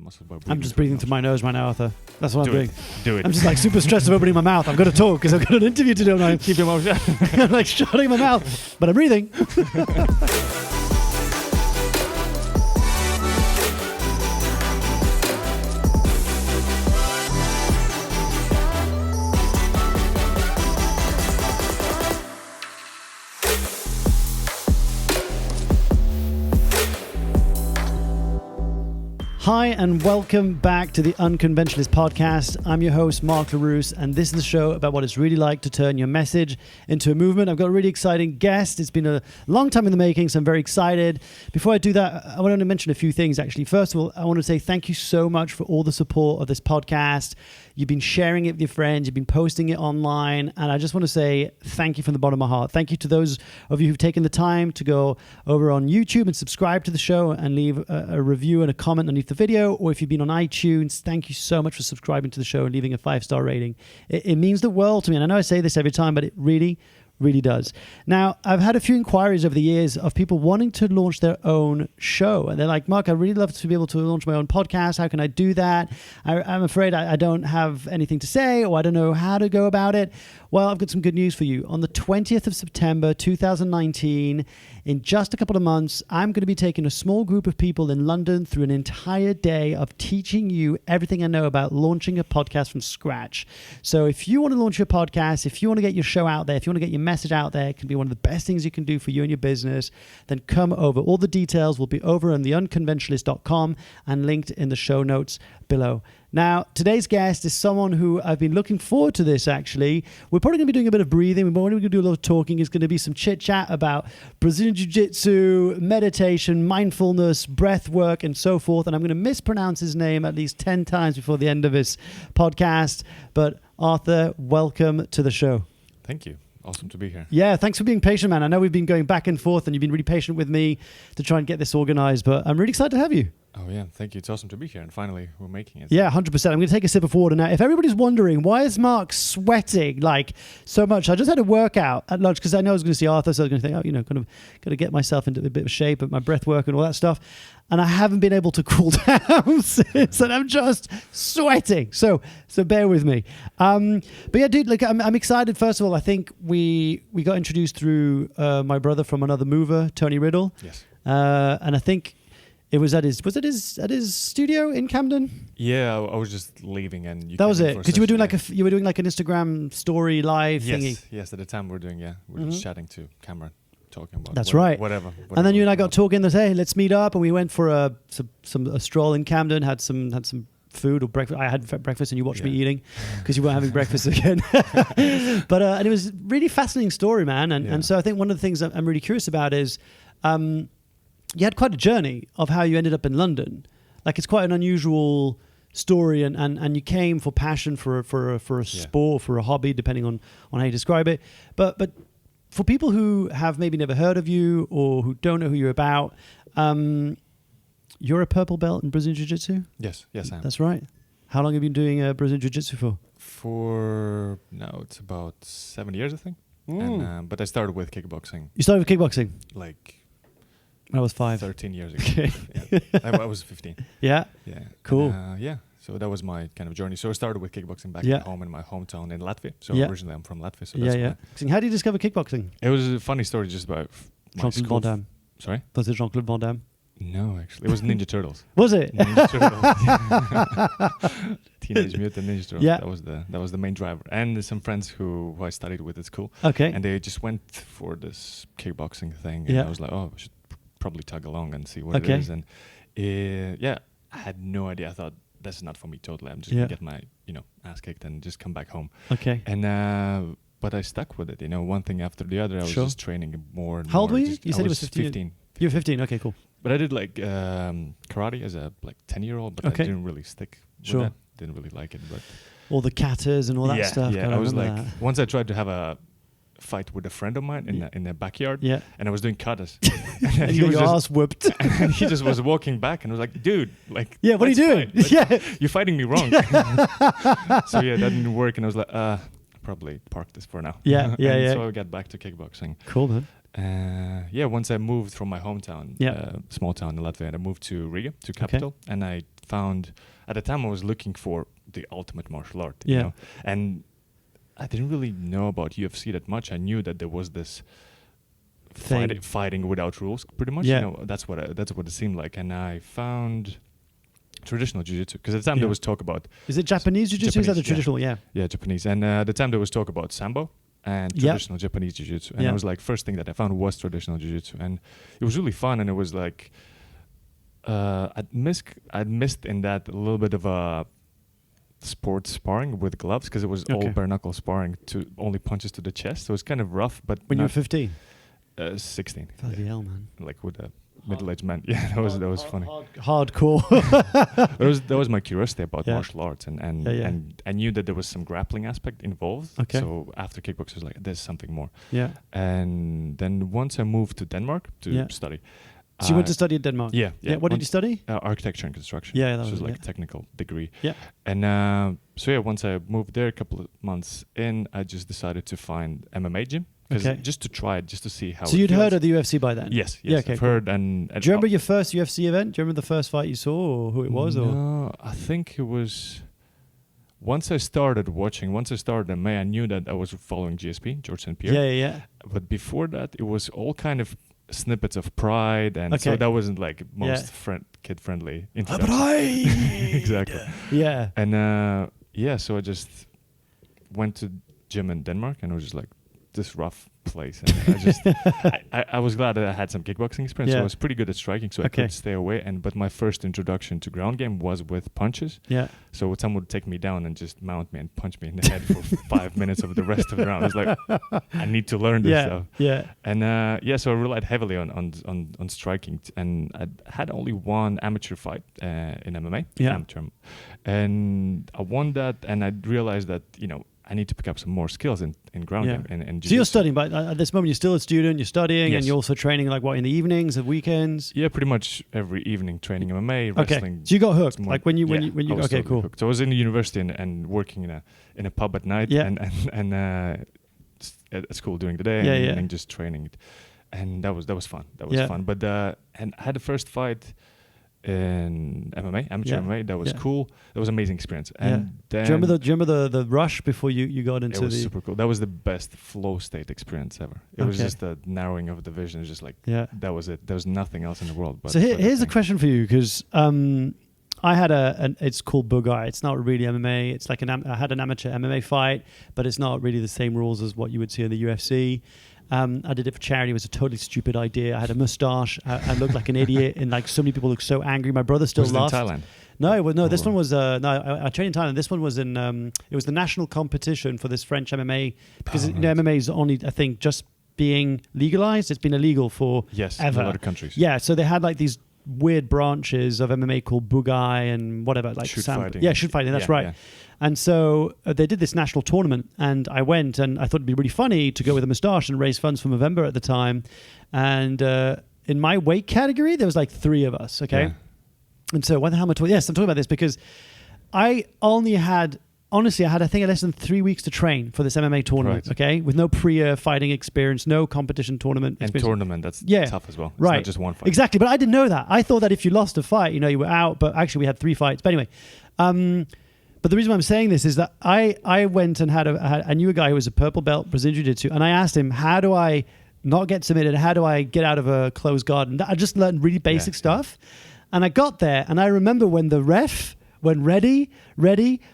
the muscle by breathing. I'm just breathing through my nose right now, Arthur. That's what I'm doing. Do it. I'm just like super stressed of opening my mouth. I've got to talk because I've got an interview to do. And Keep your mouth shut. I'm like shutting my mouth, but I'm breathing. Hi, and welcome back to the Unconventionalists podcast. I'm your host, Mark Leruste, and this is the show about what it's really like to turn your message into a movement. I've got a really exciting guest. It's been a long time in the making, so I'm very excited. Before I do that, I want to mention a few things, actually. First of all, I want to say thank you so much for all the support of this podcast. You've been sharing it with your friends. You've been posting it online. And I just want to say thank you from the bottom of my heart. Thank you to those of you who've taken the time to go over on YouTube and subscribe to the show and leave a review and a comment underneath the video. Or if you've been on iTunes, thank you so much for subscribing to the show and leaving a 5-star rating. It means the world to me. And I know I say this every time, but it really does. Now, I've had a few inquiries over the years of people wanting to launch their own show. And they're like, Mark, I'd really love to be able to launch my own podcast. How can I do that? I'm afraid I don't have anything to say, or I don't know how to go about it. Well, I've got some good news for you. On the 20th of September, 2019, in just a couple of months, I'm going to be taking a small group of people in London through an entire day of teaching you everything I know about launching a podcast from scratch. So if you want to launch your podcast, if you want to get your show out there, if you want to get your message out there, it can be one of the best things you can do for you and your business, then come over. All the details will be over on the Unconventionalists.com and linked in the show notes below. Now, today's guest is someone who I've been looking forward to this, actually. We're probably going to be doing a bit of breathing. We're going to do a lot of talking. It's going to be some chit-chat about Brazilian Jiu-Jitsu, meditation, mindfulness, breath work, and so forth. And I'm going to mispronounce his name at least 10 times before the end of this podcast. But Arthur, welcome to the show. Thank you. Awesome to be here. Yeah, thanks for being patient, man. I know we've been going back and forth, and you've been really patient with me to try and get this organized. But I'm really excited to have you. Oh, yeah. Thank you. It's awesome to be here. And finally, we're making it. Yeah, 100%. I'm going to take a sip of water now. If everybody's wondering, why is Mark sweating like so much? I just had a workout at lunch because I know I was going to see Arthur. So I was going to think, oh, kind of got to get myself into a bit of shape at my breath work and all that stuff. And I haven't been able to cool down since, and I'm just sweating. So bear with me. But yeah, dude, like I'm excited. First of all, I think we got introduced through my brother from another mover, Tony Riddle. Yes. And I think it was at his studio in Camden. Yeah, I was just leaving, and that was it, because you were doing like an Instagram story live thingy. Yes, at the time we're just chatting to camera, talking about whatever. And then you and I got talking. And said, hey, let's meet up, and we went for a stroll in Camden. Had some food or breakfast. I had breakfast, and you watched me eating because you weren't having breakfast again. But and it was a really fascinating story, man. And so I think one of the things I'm really curious about is. You had quite a journey of how you ended up in London. Like, it's quite an unusual story, and you came for passion, for a sport, for a hobby, depending on how you describe it. But for people who have maybe never heard of you or who don't know who you're about, you're a purple belt in Brazilian Jiu-Jitsu? Yes, I am. That's right. How long have you been doing Brazilian Jiu-Jitsu for? It's about 7 years, I think. And, but I started with kickboxing. You started with kickboxing? Like... I was 5. 13 years ago. Okay. I was 15. Yeah? Yeah. Cool. So that was my kind of journey. So I started with kickboxing back at home in my hometown in Latvia. So originally I'm from Latvia. So that's How did you discover kickboxing? It was a funny story just about my Jean-Claude Van Damme. Sorry? Was it Jean-Claude Van Damme? No, actually. It was Ninja Turtles. Was it? Ninja Turtles. Teenage Mutant Ninja Turtles. Yeah. That was the main driver. And some friends who I studied with at school. Okay. And they just went for this kickboxing thing. And I was like, I should probably tug along and see what it is. And I had no idea. I thought, that's not for me totally. I'm just going to get my ass kicked and just come back home. Okay. And but I stuck with it. One thing after the other. I was just training more and more. How old were you? You said it was 15. You were 15. Okay, cool. But I did like karate as a 10-year-old, but I didn't really stick with that. Didn't really like it. But all the katas and all that stuff. Yeah, I was like, once I tried to have a fight with a friend of mine in the backyard, and I was doing katas. And you got your ass whooped. And he just was walking back and was like, dude, like, what are you doing? You're fighting me wrong. So that didn't work. And I was like, probably park this for now. So I got back to kickboxing. Cool, man. Once I moved from my hometown, small town in Latvia, and I moved to Riga, to capital, and I found at the time I was looking for the ultimate martial art. Yeah. You know? And I didn't really know about UFC that much. I knew that there was this fighting without rules, pretty much. Yeah. You know, that's what it seemed like. And I found traditional jiu-jitsu, because at the time there was talk about. Is it Japanese jiu-jitsu? Is that the traditional? Yeah. Yeah, Japanese. And at the time there was talk about sambo and traditional Japanese jiu-jitsu. And it was like first thing that I found was traditional jiu-jitsu, and it was really fun. And it was like I'd missed in that a little bit of a sports sparring with gloves, because it was all bare knuckle sparring to only punches to the chest. So it was kind of rough. But when you were 15, 16. Bloody hell, man! Like with a middle-aged man. Yeah, that was funny. Hardcore. that was my curiosity about martial arts, and I knew that there was some grappling aspect involved. Okay. So after kickboxing, I was like, there's something more. Yeah. And then once I moved to Denmark to study. So you went to study in Denmark? Yeah. What did you study? Architecture and construction. Yeah, that was like a technical degree. Yeah. And once I moved there, a couple of months in, I just decided to find MMA gym. Just to try it, just to see how. So you'd heard of the UFC by then? Yes. I've heard. And do you remember your first UFC event? Do you remember the first fight you saw, or who it was? No, I think it was. Once I started MMA, I knew that I was following GSP, George St. Pierre. Yeah. But before that, it was all kind of snippets of Pride, and so that wasn't like most kid-friendly introduction. Exactly. Yeah. And so I just went to gym in Denmark, and it was just like this rough place, and I was glad that I had some kickboxing experience. So I was pretty good at striking, so I could stay away. But my first introduction to ground game was with punches. Yeah. So someone would take me down and just mount me and punch me in the head for 5 minutes of the rest of the round. I was like, I need to learn this stuff. Yeah. And so I relied heavily on striking, and I had only one amateur fight in MMA. Yeah. Amateur. And I won that, and I realized that I need to pick up some more skills in ground game and jiu-jitsu. So you're studying, but at this moment you're still a student, you're studying, and you're also training in the evenings, and weekends? Yeah, pretty much every evening training MMA, wrestling. Okay, so you got hooked, like when you okay, cool. Hooked. So I was in the university and working in a pub at night and at school during the day and just training it. And that was fun. That was fun. But and I had the first fight in MMA, amateur MMA. That was cool. That was an amazing experience. And then do you remember the rush before you got into it was super cool. That was the best flow state experience ever. It was just a narrowing of the vision. It was just like that was it. There was nothing else in the world. So here's a question for you, because I had it's called Bugai. It's not really MMA. It's like I had an amateur MMA fight, but it's not really the same rules as what you would see in the UFC. I did it for charity. It was a totally stupid idea. I had a mustache. I looked like an idiot, and like so many people looked so angry. My brother still laughed. Was it in Thailand? No. This one was I trained in Thailand. This one was in it was the national competition for this French MMA, because MMA is only, I think, just being legalized. It's been illegal for ever. In a lot of countries. Yeah, so they had like these weird branches of MMA called Bugai and whatever, like shoot fighting. Yeah, shoot fighting. That's right. Yeah. And so they did this national tournament, and I went, and I thought it'd be really funny to go with a moustache and raise funds for Movember at the time. And in my weight category, there was like 3 of us. Okay. Yeah. And so why the hell am I talking? Yes, I'm talking about this because I only had. Honestly, I had, I think, less than 3 weeks to train for this MMA tournament, okay? With no fighting experience, no competition tournament experience. And tournament, that's tough as well. It's not just one fight. Exactly, but I didn't know that. I thought that if you lost a fight, you were out, but actually we had 3 fights. But anyway, but the reason why I'm saying this is that I went and I knew a guy who was a purple belt Brazilian Jiu-Jitsu, and I asked him, how do I not get submitted? How do I get out of a closed guard? And I just learned really basic stuff. And I got there, and I remember when the ref went ready,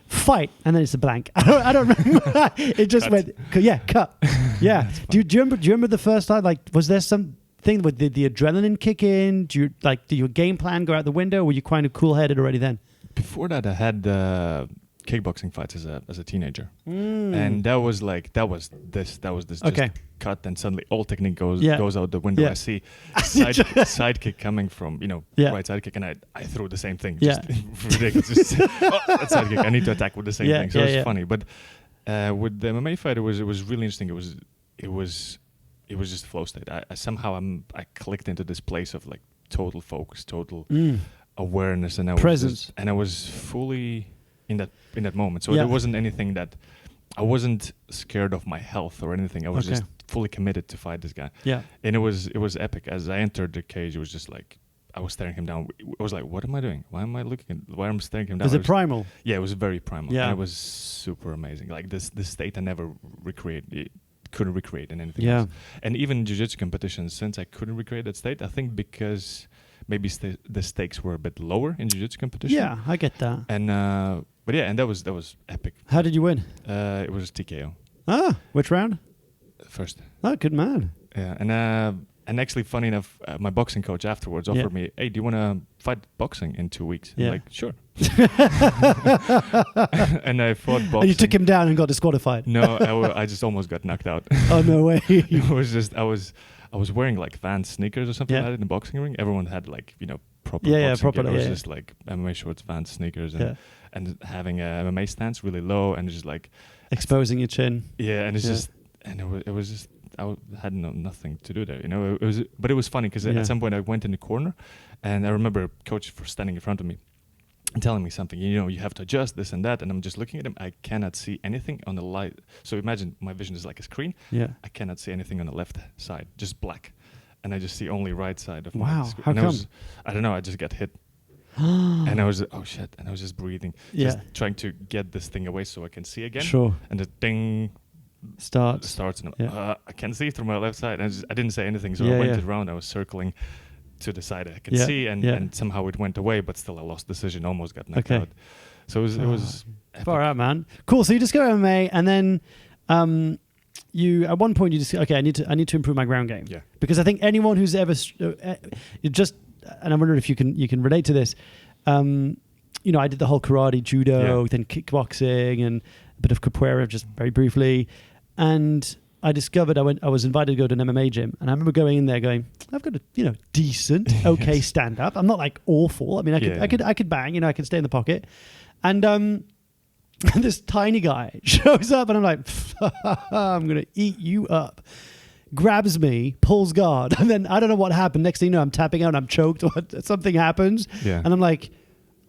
fight, and then it's a blank. I don't remember. It just went, cut. Yeah. Do you remember the first time? Like, was there something with the adrenaline kick in? Did your game plan go out the window? Were you kind of cool-headed already then? Before that, I had kickboxing fights as a teenager, and that was this okay. Just cut, and suddenly all technique goes out the window. I see sidekick coming from right sidekick, and I threw the same thing. Just ridiculous. Just, that's sidekick. I need to attack with the same thing. So it was funny. But with the MMA fight, it was really interesting. It was just flow state. I somehow clicked into this place of like total focus, total awareness, and presence, I was fully in that moment. So there wasn't anything that I wasn't scared of my health or anything. I was just fully committed to fight this guy. Yeah. And it was epic. As I entered the cage, it was just like I was staring him down. I was like, what am I doing? Why am I why am I staring him down? Was it primal? Yeah, it was very primal. Yeah. And it was super amazing. Like this state I never couldn't recreate in anything else. And even jiu-jitsu competitions, since I couldn't recreate that state, I think because maybe the stakes were a bit lower in jiu-jitsu competition. Yeah, I get that. And but yeah, and that was epic. How did you win? It was TKO. Which round? First. Oh, good man. Yeah, and actually, funny enough, my boxing coach afterwards offered me, "Hey, do you want to fight boxing in 2 weeks?" Yeah. I'm like, sure. And I fought boxing. And you took him down and got disqualified. No, I just almost got knocked out. Oh, no way. It was just I was wearing like Vans sneakers or something like that in the boxing ring. Everyone had like proper boxing gear. It was just like MMA shorts, Vans sneakers, and having a MMA stance really low and just like exposing your chin. Yeah, and it was just. I had nothing to do there, But it was funny because at some point I went in the corner, and I remember a coach standing in front of me and telling me something. You have to adjust this and that, and I'm just looking at him. I cannot see anything on the light. So imagine my vision is like a screen. Yeah, I cannot see anything on the left side, just black, and I just see only right side of my screen. How come? I don't know. I just got hit. And I was oh shit, and I was just breathing, just trying to get this thing away so I can see again. Sure. And the ding. Starts and I can see through my left side. And I didn't say anything, so I went around. I was circling to the side I could see, and somehow it went away, but still I lost decision, almost got knocked out. So it was far out, man. Cool. So you discover MMA, and then you at one point you just I need to improve my ground game. Yeah. Because I think anyone who's ever and I wonder if you can relate to this. I did the whole karate, judo, then kickboxing, and a bit of capoeira just very briefly. And I discovered I was invited to go to an MMA gym, and I remember going in there going, I've got a decent, okay stand up. I'm not like awful. I mean, I could bang, I can stay in the pocket. And this tiny guy shows up, and I'm like, I'm gonna eat you up. Grabs me, pulls guard, and then I don't know what happened. Next thing you know, I'm tapping out, and I'm choked, or something happens, and I'm like,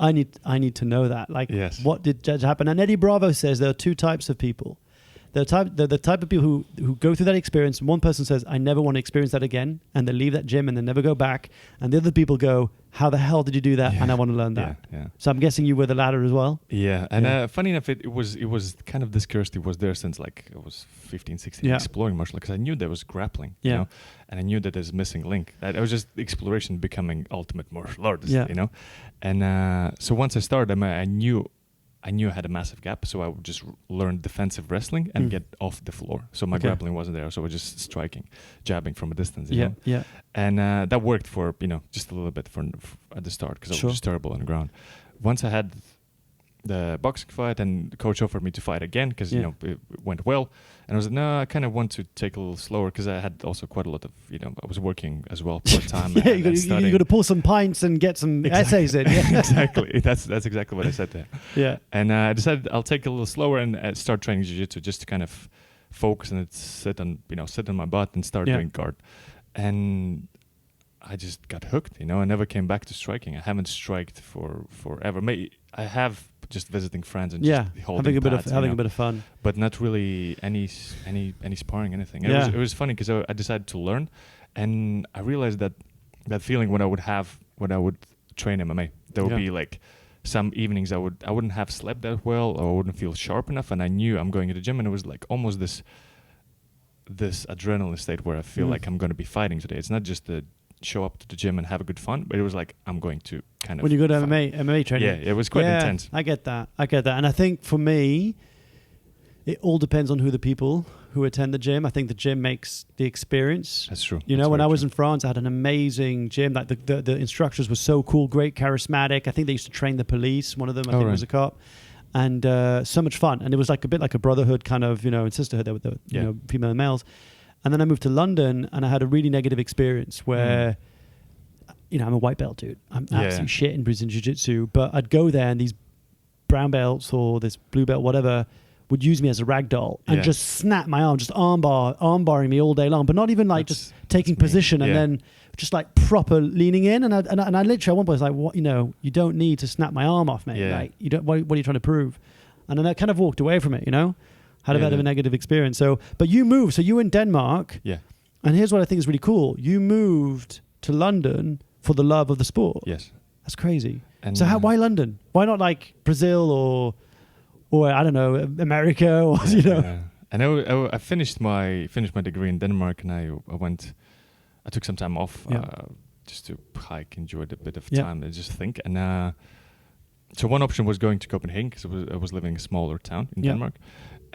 I need to know that. Like, what did happen? And Eddie Bravo says there are two types of people. The type of people who go through that experience, and one person says, I never want to experience that again, and they leave that gym and they never go back. And the other people go, how the hell did you do that? And I want to learn that. Yeah. So I'm guessing you were the latter as well? Yeah. And funny enough, it was kind of this curiosity was there since like I was 15, 16, exploring martial arts, because I knew there was grappling, and I knew that there's a missing link. That it was just exploration becoming ultimate martial artist, And so once I started, I knew I had a massive gap, so I would just learn defensive wrestling and get off the floor. So my grappling wasn't there, so I was just striking, jabbing from a distance. You know? And that worked for just a little bit at the start, because I was just terrible on the ground. Once I had the boxing fight, and the coach offered me to fight again because it went well, and I was like, no, I kind of want to take a little slower, because I had also quite a lot of I was working as well part time. You got to pull some pints and get some essays in. Exactly, that's exactly what I said there. And I decided I'll take it a little slower and start training jiu-jitsu, just to kind of focus and sit on my butt and start doing guard. And I just got hooked. I never came back to striking. I haven't striked for forever. Maybe I have just visiting friends and just holding having a bit of fun, but not really any sparring, anything. It was funny because I decided to learn, and I realized that feeling when I would train MMA, there would be like some evenings I wouldn't have slept that well, or I wouldn't feel sharp enough, and I knew I'm going to the gym, and it was like almost this adrenaline state where I feel like I'm going to be fighting today. It's not just the show up to the gym and have a good fun, but it was like I'm going to kind of when you go to MMA training. It was quite intense. I get that, and I think for me it all depends on who the people who attend the gym. I think the gym makes the experience. That's true. When I was in France, I had an amazing gym. Like the instructors were so cool, great, charismatic. I think they used to train the police. One of them I think was a cop, and so much fun. And it was like a bit like a brotherhood kind of and sisterhood there with the female and males. And then I moved to London, and I had a really negative experience where, I'm a white belt, dude. I'm absolute shit in Brazilian Jiu-Jitsu. But I'd go there, and these brown belts or this blue belt, whatever, would use me as a rag doll and just snap my arm, just arm barring me all day long. But not even like just taking position and then just like proper leaning in. And I literally at one point was like, what, you don't need to snap my arm off, mate. Like, you don't. What are you trying to prove? And then I kind of walked away from it, Had a bit of a negative experience. So, but you moved. So you were in Denmark. Yeah. And here's what I think is really cool. You moved to London for the love of the sport. Yes. That's crazy. And so why London? Why not like Brazil or I don't know, America or you know? And I finished my degree in Denmark, and I took some time off just to hike, enjoy a bit of time, and just think. And so one option was going to Copenhagen, because I was living in a smaller town in Denmark,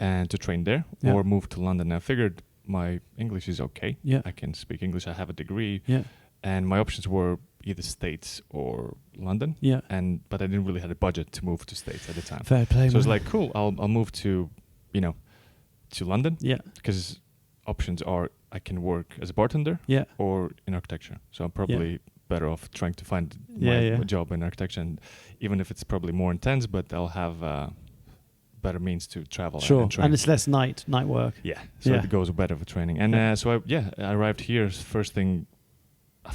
and to train there, or move to London. And I figured my English is okay. Yeah. I can speak English. I have a degree. Yeah. And my options were either States or London. Yeah. But I didn't really have a budget to move to States at the time. Fair play. So I was like, cool, I'll move to London. Yeah. Because options are I can work as a bartender. Yeah. Or in architecture. So I'm probably better off trying to find my job in architecture, and even if it's probably more intense, but I'll have better means to travel. Sure. And it's less night work. Yeah. So it goes better for training. And so I arrived here. First thing I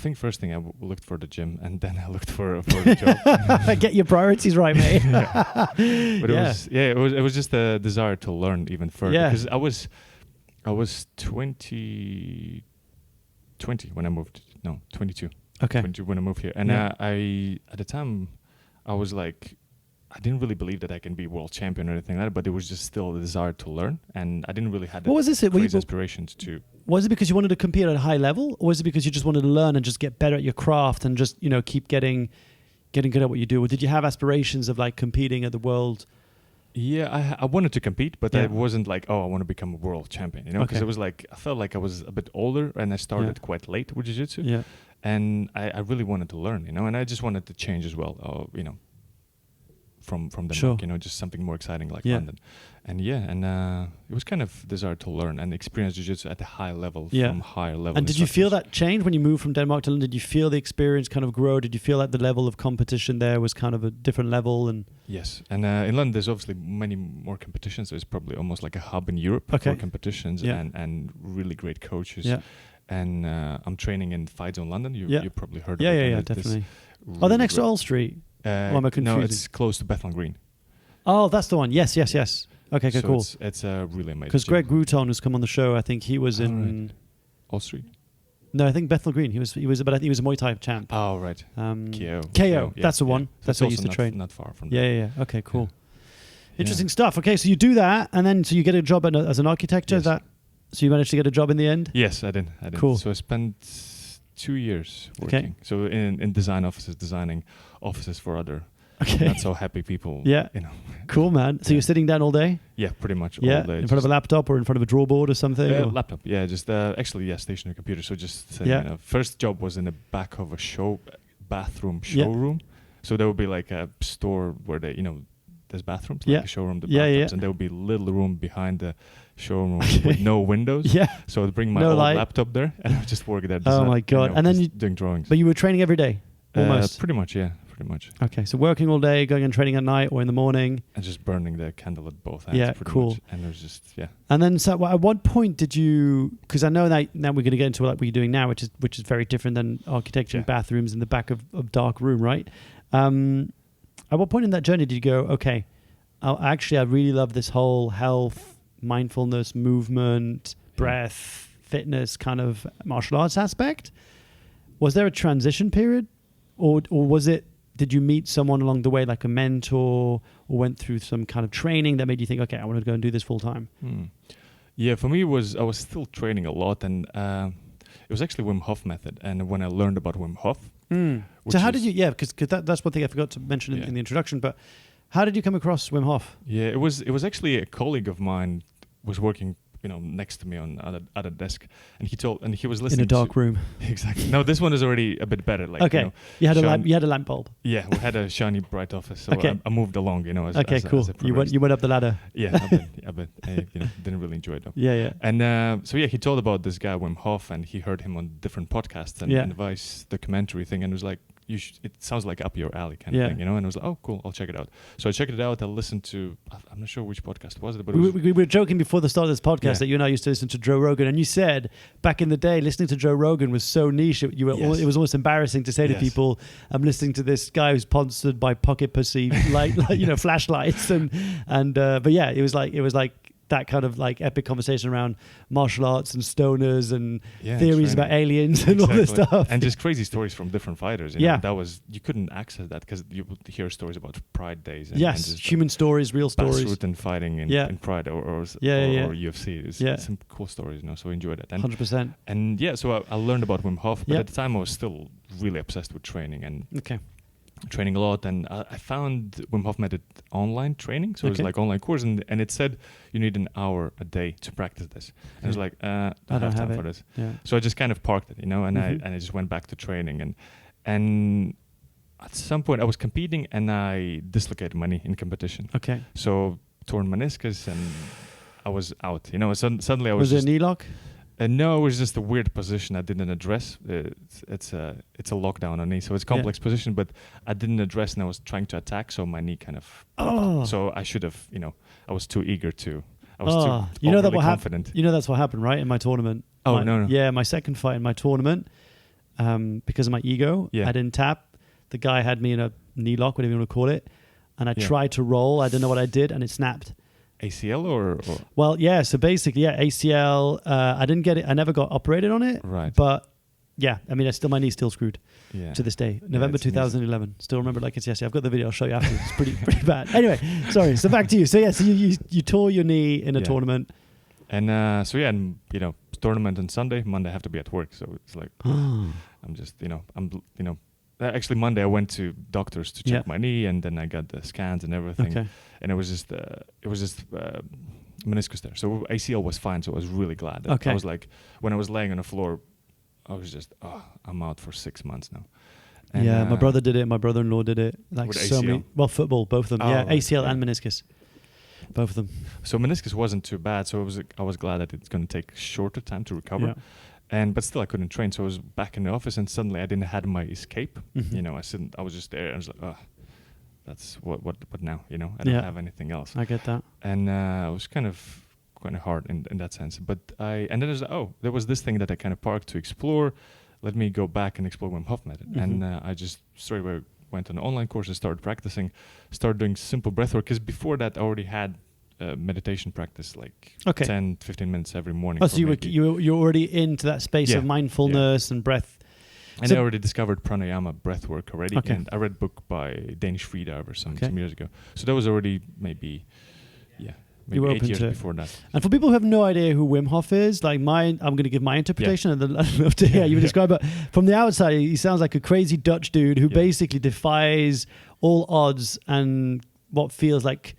looked for the gym, and then I looked for a job. Get your priorities right, mate. But it was just a desire to learn even further. Yeah. Because I was 20 when I moved. No, 22. Okay. 22 when I moved here, and I at the time I was like, I didn't really believe that I can be world champion or anything like that, but it was just still a desire to learn, and I didn't really have crazy aspirations to. Was it because you wanted to compete at a high level, or was it because you just wanted to learn and just get better at your craft and just keep getting good at what you do? Or did you have aspirations of like competing at the world? Yeah, I wanted to compete, but I wasn't like, I want to become a world champion, because it was like I felt like I was a bit older, and I started quite late with jiu-jitsu. Yeah. And I really wanted to learn, and I just wanted to change as well, from Denmark, just something more exciting like London. And it was kind of desire to learn and experience jiu-jitsu at a high level, from higher level. And did you feel that change when you moved from Denmark to London? Did you feel the experience kind of grow? Did you feel like the level of competition there was kind of a different level? And yes, and in London there's obviously many more competitions. There's probably almost like a hub in Europe for competitions and really great coaches. Yeah. And I'm training in Fight Zone London. You probably heard of it. Yeah, definitely. Really they're next to All Street? No, it's close to Bethnal Green. Oh, that's the one. Yes. Okay, so cool. It's really amazing. Because Greg Gruton, who's come on the show, I think he was in All Street. No, I think Bethnal Green. He was, but I think he was a Muay Thai champ. Oh, right. KO. That's the one. That's where I used to train. Not far from. Yeah. Okay, cool. Interesting stuff. Okay, so you do that, and then so you get a job as an architect. Yes. So you managed to get a job in the end? Yes, I did. Cool. So I spent 2 years working. Okay. So in design offices, designing offices for other not so happy people. Yeah. Cool, man. So you're sitting down all day? Yeah, pretty much all day. In front of a laptop or in front of a draw board or something? Laptop. Yeah, just stationary computer. So just sitting, first job was in the back of a bathroom showroom. So there would be like a store where they, there's bathrooms, like a showroom, and there would be a little room behind the showroom with no windows. Yeah. So I'd bring my old laptop there and I'd just work there. Oh my God. And then doing drawings. But you were training every day? Almost? Pretty much, yeah. Pretty much. Okay, so working all day, going and training at night or in the morning. And just burning the candle at both ends. Yeah, cool. Much. And it was just, And then so at what point did you, because I know that now we're going to get into like what you're doing now, which is very different than architecture and bathrooms in the back of dark room, right? At what point in that journey did you go, okay, I really love this whole health, mindfulness, movement, breath, fitness kind of martial arts aspect? Was there a transition period? Or was it, did you meet someone along the way, like a mentor, or went through some kind of training that made you think, okay, I want to go and do this full time? Yeah, for me, I was still training a lot, and it was actually Wim Hof method. And when I learned about Wim Hof. So how did you, because that's one thing I forgot to mention in the introduction, but how did you come across Wim Hof? Yeah, it was actually a colleague of mine was working next to me on other desk, and he was listening in a dark room. Exactly. No, this one is already a bit better. Like, okay, you had a lamp bulb. Yeah, we had a shiny bright office, so I moved along. Cool. You went up the ladder. Yeah, a bit. Didn't really enjoy it though. Yeah. And he told about this guy Wim Hof, and he heard him on different podcasts and Vice documentary thing, and was like, it sounds like up your alley kind of thing, and I was like, oh, cool, I'll check it out. So I checked it out. I listened to, I'm not sure which podcast was it, but we were joking before the start of this podcast that you and I used to listen to Joe Rogan, and you said back in the day listening to Joe Rogan was so niche. It was almost embarrassing to say to people, I'm listening to this guy who's sponsored by Pocket Pussy, like flashlights, but it was like that kind of like epic conversation around martial arts and stoners and theories training. about aliens and all this stuff. And just crazy stories from different fighters. You know, you couldn't access that because you would hear stories about Pride days. And, yes, and just human stories, real stories. Bassroot and fighting in Pride or UFC. It's some cool stories, you know, so I enjoyed it. And 100%. And so I learned about Wim Hof, but at the time I was still really obsessed with training and training a lot. And I found Wim Hof method online training. So it was like online course and it said you need an hour a day to practice this. And I was like, I don't have time for this. Yeah. So I just kind of parked it, you know, and I just went back to training and at some point I was competing and I dislocated my knee in competition. Okay. So torn meniscus and I was out, you know, suddenly I was it a knee lock? No, it was just a weird position I didn't address. It's a lockdown on knee, so it's a complex position, but I didn't address and I was trying to attack, so my knee kind of so I should have, you know, I was too eager to. I was too overly confident. You know that's what happened, right? In my tournament. No. Yeah, my second fight in my tournament, because of my ego, I didn't tap. The guy had me in a knee lock, whatever you want to call it, and I tried to roll. I didn't know what I did, and it snapped. ACL or? Well, yeah. So basically, ACL. I didn't get it. I never got operated on it. Right. But yeah, I mean, my knee's still screwed to this day. November 2011. Amazing. Still remember like it's yesterday. I've got the video. I'll show you after. It's pretty bad. Anyway, sorry. So back to you. So so you tore your knee in a tournament. And and you know, tournament on Sunday. Monday I have to be at work. So it's like I'm just actually Monday I went to doctors to check my knee, and then I got the scans and everything. Okay. And it was just meniscus there. So ACL was fine. So I was really glad. I was like, when I was laying on the floor, I was just, I'm out for 6 months now. And my brother did it. My brother-in-law did it. Like so ACL? many. Well, football, both of them. ACL and meniscus, both of them. So meniscus wasn't too bad. So I was glad that it's going to take shorter time to recover. Yeah. But still I couldn't train. So I was back in the office, and suddenly I didn't have my escape. Mm-hmm. You know, I was just there, and I was like, that's what now? You know, I don't have anything else. I get that. And it was kind of hard in that sense. But then there's there was this thing that I kind of parked to explore. Let me go back and explore Wim Hof method. Mm-hmm. And I just straight away went on an online course and started practicing, started doing simple breathwork. Because before that, I already had meditation practice, like 10, 15 minutes every morning. Oh, so you're already into that space of mindfulness and breath. And I already discovered pranayama breathwork already. Okay. And I read a book by Danish Freediver some years ago. So that was already maybe 8 years before that. And for people who have no idea who Wim Hof is, like I'm going to give my interpretation, and then I'd love to hear you describe it. From the outside, he sounds like a crazy Dutch dude who basically defies all odds and what feels like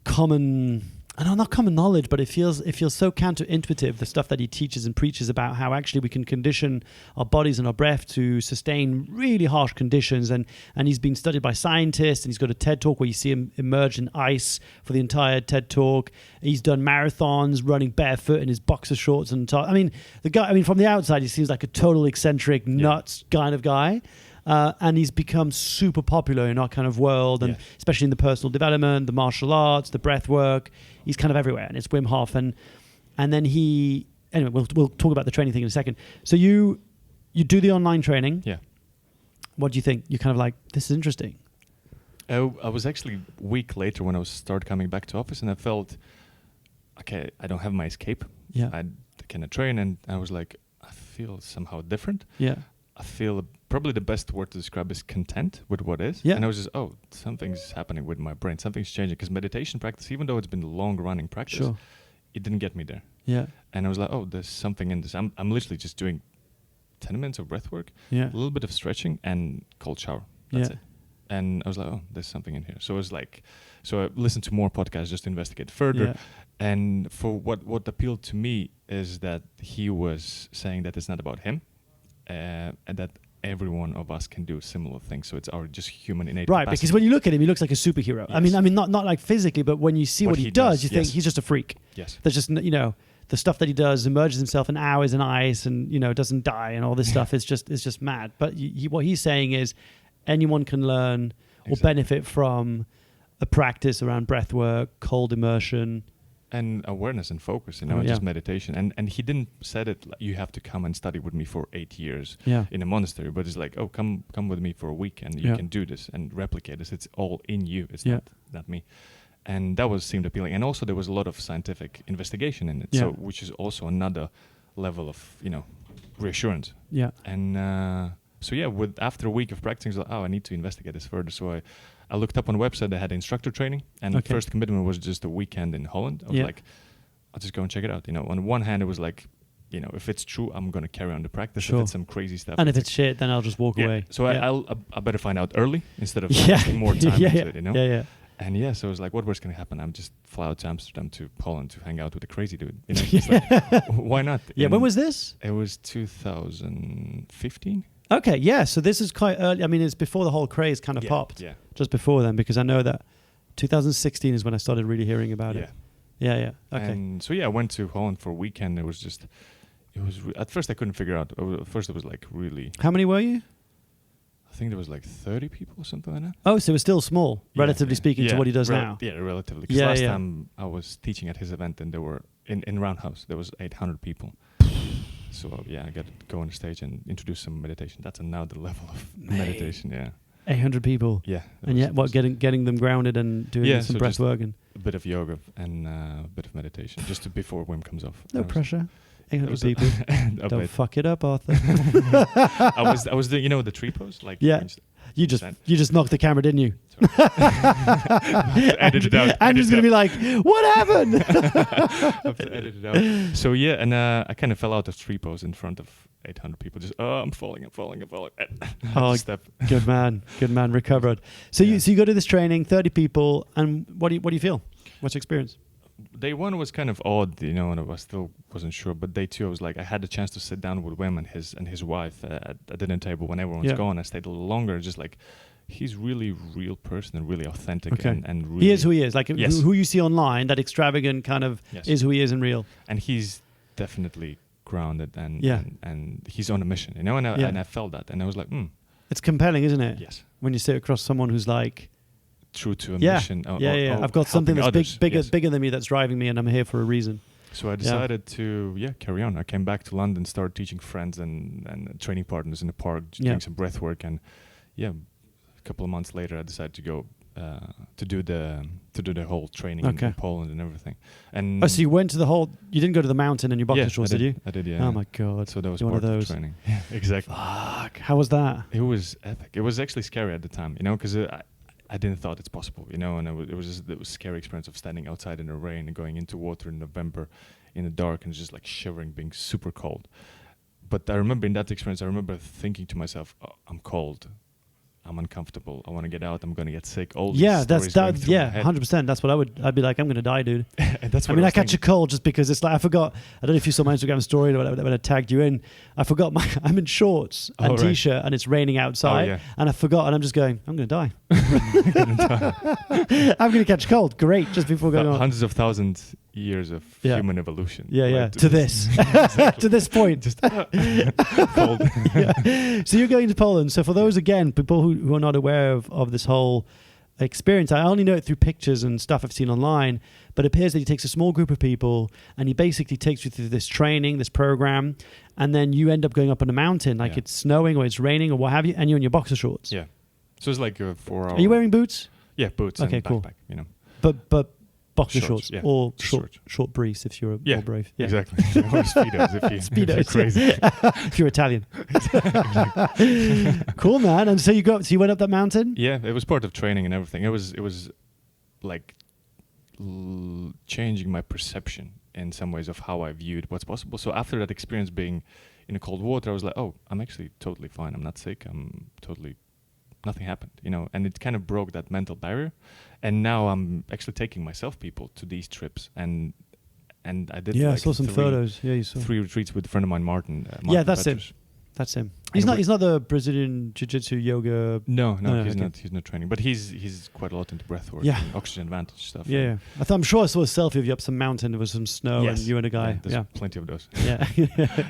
not common knowledge, but it feels so counterintuitive, the stuff that he teaches and preaches about how actually we can condition our bodies and our breath to sustain really harsh conditions. And he's been studied by scientists, and he's got a TED Talk where you see him immerse in ice for the entire TED Talk. He's done marathons running barefoot in his boxer shorts and top. I mean, the guy, from the outside, he seems like a total eccentric, nuts kind of guy. And he's become super popular in our kind of world, and especially in the personal development, the martial arts, the breath work. He's kind of everywhere, and it's Wim Hof. And then anyway, we'll talk about the training thing in a second. So you do the online training. Yeah. What do you think? You're kind of like, this is interesting. I was actually a week later when I started coming back to office, and I felt, okay, I don't have my escape. Yeah. I cannot train, and I was like, I feel somehow different. Yeah. I feel probably the best word to describe is content with what is. Yeah. And I was just, something's happening with my brain. Something's changing. Because meditation practice, even though it's been a long-running practice, it didn't get me there. Yeah. And I was like, there's something in this. I'm literally just doing 10 minutes of breath work, a little bit of stretching, and cold shower. That's it. And I was like, there's something in here. So I was like, I listened to more podcasts just to investigate further. Yeah. And for what appealed to me is that he was saying that it's not about him. And that every one of us can do similar things. So it's our just human innate capacity. Because when you look at him, he looks like a superhero. Yes. I mean, not like physically, but when you see what he does, you think he's just a freak. Yes. There's just, the stuff that he does, immerses himself in hours in ice and, doesn't die and all this stuff. It's just mad. But what he's saying is anyone can learn or benefit from a practice around breath work, cold immersion, and awareness and focus, just meditation. And he didn't said it like, you have to come and study with me for 8 years in a monastery, but it's like, come with me for a week and you can do this and replicate this. It's all in you. It's not me. And that seemed appealing. And also there was a lot of scientific investigation in it, so which is also another level of, reassurance. Yeah. And after a week of practicing, I was like, I need to investigate this further. So I looked up on the website. They had instructor training, and the first commitment was just a weekend in Holland. I was like, I'll just go and check it out. On one hand, it was like, if it's true, I'm going to carry on the practice. Sure. If it's some crazy stuff. And if it's shit, then I'll just walk away. So I better find out early instead of investing more time into it, Yeah. And so it was like, what was going to happen? I'm just fly out to Amsterdam to Holland to hang out with a crazy dude. Like, why not? Yeah. When was this? It was 2015. Okay. Yeah. So this is quite early. I mean, it's before the whole craze kind of popped. Yeah. Just before then, because I know that 2016 is when I started really hearing about it. Yeah. Okay. And so I went to Holland for a weekend. At first I couldn't figure out. At first it was like really. How many were you? I think there was like 30 people or something like that. Oh, so it was still small, relatively speaking, to what he does now. Yeah, relatively. Because last time I was teaching at his event, and there were in Roundhouse there was 800 people. So I got to go on the stage and introduce some meditation. That's another level of meditation. Yeah. 800 people. Yeah. And yet, getting them grounded and doing some breath work and a bit of yoga and a bit of meditation just before Wim comes off. No pressure. 800 people. Don't fuck it up, Arthur. I was doing, the tree pose, like you just knocked the camera, didn't you? Edit it out. Andrew's gonna be like, "What happened?" I have to edit it out. So and I kind of fell out of tree pose in front of 800 people. Just I'm falling. Step. Good man, recovered. So you go to this training, 30 people, and what do you feel? What's your experience? Day one was kind of odd, and I still wasn't sure. But day two, I was like, I had the chance to sit down with Wim and his wife at the dinner table when everyone's gone. I stayed a little longer, just like he's really real person and really authentic and really, he is who he is. Like who you see online, that extravagant kind of is who he is in real. And he's definitely grounded and he's on a mission, and I felt that, and I was like, it's compelling, isn't it? Yes. When you sit across someone who's like true to a mission. I've got something that's bigger than me that's driving me, and I'm here for a reason. So I decided to carry on. I came back to London, started teaching friends and training partners in the park, doing some breath work, and a couple of months later I decided to go to do the whole training in Poland and everything. And so you went to you didn't go to the mountain in your boxer shorts, did you? I did, yeah. Oh my god. So that was part of the training. Yeah, exactly. Fuck. How was that? It was epic. It was actually scary at the time, because I didn't thought it's possible, and it was a scary experience of standing outside in the rain and going into water in November in the dark and just like shivering, being super cold. But I remember in that experience, thinking to myself, I'm cold, I'm uncomfortable, I want to get out, I'm going to get sick. All these stories going through my head. 100%. That's what I'd be like, I'm going to die, dude. And that's what I catch a cold just because it's like, I forgot, I don't know if you saw my Instagram story or when I tagged you in, I forgot I'm in shorts and t-shirt and it's raining outside and I forgot, and I'm just going, I'm going to die. I'm going to catch a cold. Great. Just before going on. Hundreds of thousands years of human evolution. Yeah. To this. To this point. Just cold. So you're going to Poland. So for those, again, people who are not aware of this whole experience, I only know it through pictures and stuff I've seen online, but it appears that he takes a small group of people and he basically takes you through this training, this program, and then you end up going up on a mountain, like it's snowing or it's raining or what have you, and you're in your boxer shorts. Yeah. So it's like a 4 hour. Are you wearing boots? Yeah, boots and backpack, But boxer shorts or short briefs if you're more brave. Yeah, exactly. Or Speedos if you're crazy. If you're Italian. Cool, man. And so you went up that mountain? Yeah, it was part of training and everything. It was like changing my perception in some ways of how I viewed what's possible. So after that experience being in the cold water, I was like, oh, I'm actually totally fine. I'm not sick. Nothing happened, and it kind of broke that mental barrier. And now I'm actually taking myself people to these trips, and I did. Yeah, I saw some photos. Yeah, you saw 3 retreats with a friend of mine, Martin. That's him. That's him. He's not the Brazilian Jiu-Jitsu yoga. No, he's not. He's not training, but he's quite a lot into breathwork, and oxygen advantage stuff. Yeah. I'm sure I saw a selfie of you up some mountain. There was some snow, and you and a guy. There's plenty of those. Yeah.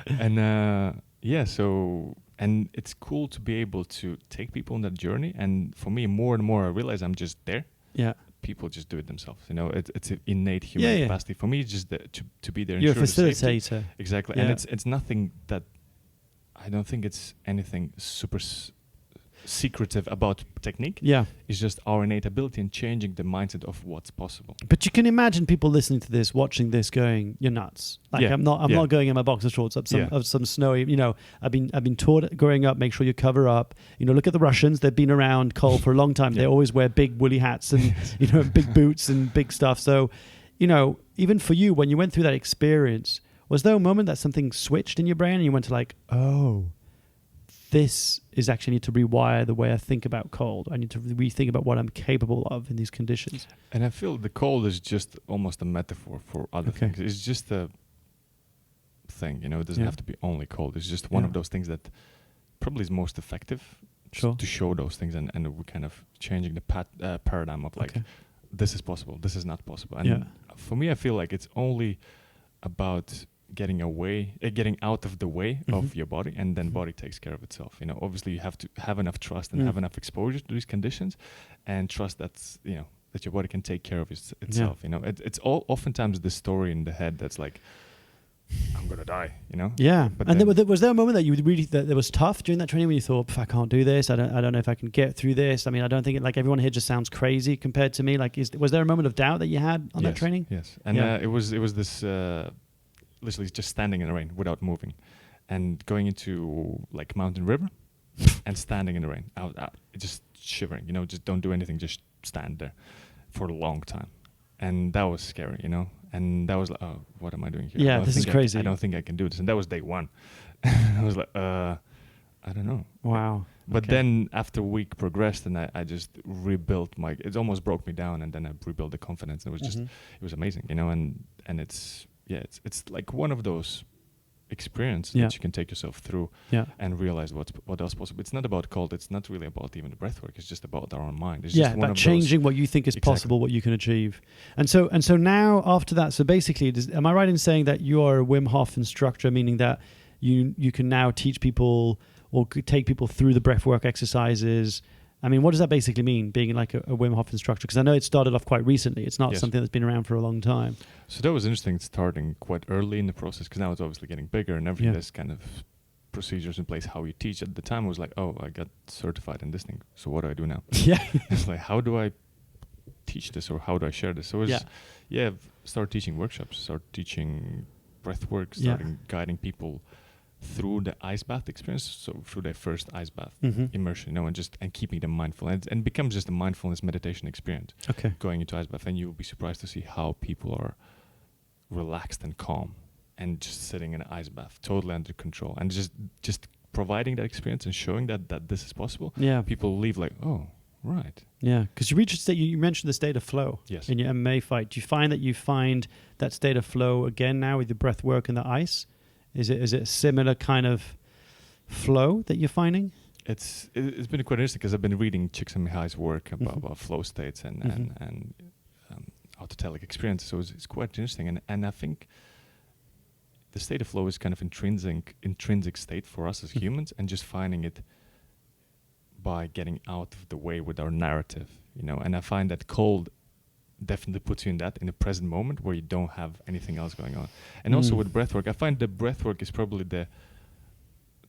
And so. And it's cool to be able to take people on that journey. And for me, more and more, I realize I'm just there. Yeah. People just do it themselves. It's an innate human capacity. For me, it's just to be there. You're a facilitator. Exactly. Yeah. And it's nothing that, I don't think it's anything super secretive about technique. Yeah. It's just our innate ability in changing the mindset of what's possible. But you can imagine people listening to this, watching this, going, "You're nuts!" Like I'm not going in my boxer shorts up some snowy. You know, I've been taught growing up, make sure you cover up. You know, look at the Russians; they've been around cold for a long time. They always wear big woolly hats and big boots and big stuff. So, even for you, when you went through that experience, was there a moment that something switched in your brain and you went to like, oh, this is actually need to rewire the way I think about cold. I need to rethink about what I'm capable of in these conditions. And I feel the cold is just almost a metaphor for other things. It's just a thing, it doesn't have to be only cold. It's just one of those things that probably is most effective to show those things. And we're kind of changing the paradigm of like, this is possible, this is not possible. And for me, I feel like it's only about getting out of the way of your body, and then body takes care of itself. Obviously you have to have enough trust and have enough exposure to these conditions, and trust that your body can take care of itself. It's all oftentimes the story in the head that's like, I'm gonna die. Yeah. But and was there a moment that you really that was tough during that training when you thought, I can't do this. I don't know if I can get through this. I mean, I don't think like everyone here just sounds crazy compared to me. Like, was there a moment of doubt that you had on that training? Yes. And it was this. Literally just standing in the rain without moving, and going into like mountain river and standing in the rain, out just shivering, just don't do anything, just stand there for a long time. And that was scary, and that was like, oh, what am I doing here? Yeah, this is crazy. I don't think I can do this. And that was day one. I was like, I don't know. Wow. But then after a week progressed, and I just rebuilt it almost broke me down, and then I rebuilt the confidence. And it was just, it was amazing, and it's, it's like one of those experiences that you can take yourself through and realize what else possible. It's not about cold. It's not really about even the breathwork. It's just about our own mind. It's just one about of changing what you think is possible, what you can achieve. And so now after that, so basically, am I right in saying that you are a Wim Hof instructor, meaning that you can now teach people or take people through the breathwork exercises? I mean, what does that basically mean, being like a Wim Hof instructor? Because I know it started off quite recently. It's not something that's been around for a long time. So that was interesting, starting quite early in the process, because now it's obviously getting bigger and everything. There's kind of procedures in place how you teach. At the time, I was like, oh, I got certified in this thing. So what do I do now? It's like, how do I teach this, or how do I share this? So start teaching workshops, start teaching breathwork, starting guiding people through the ice bath experience, so through their first ice bath immersion, and keeping them mindful, and becomes just a mindfulness meditation experience. Going into ice bath, and you'll be surprised to see how people are relaxed and calm, and just sitting in an ice bath, totally under control, and just providing that experience and showing that this is possible. People leave like, oh, right. Because you reach a state. You mentioned the state of flow in your MMA fight. Do you find that state of flow again now with the breath work and the ice? Is it a similar kind of flow that you're finding? It's been quite interesting, because I've been reading Csikszentmihalyi's work about flow states and autotelic experiences. So it's quite interesting, and I think the state of flow is kind of intrinsic state for us as humans, and just finding it by getting out of the way with our narrative, And I find that cold definitely puts you in the present moment where you don't have anything else going on. And also with breathwork, I find the breathwork is probably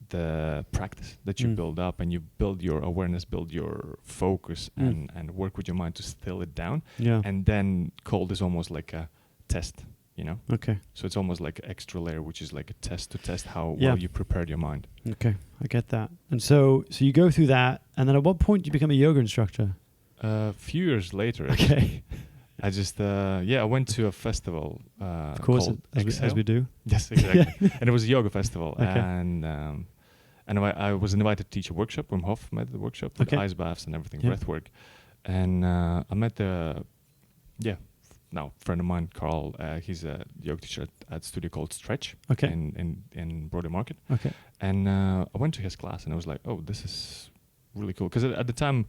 the practice that you build up, and you build your awareness, build your focus, and work with your mind to still it down. And then cold is almost like a test, So it's almost like an extra layer, which is like a test to test how well you prepared your mind. Okay, I get that. And so you go through that, and then at what point do you become a yoga instructor? A few years later, actually. I just, I went to a festival of course, called as we do. Yes, exactly. And it was a yoga festival. And I was invited to teach a workshop. Wim Hof made the workshop with ice baths and everything, breathwork. And I met now friend of mine, Carl. He's a yoga teacher at a studio called Stretch in Broadway Market. And I went to his class, and I was like, oh, this is really cool. Because at the time,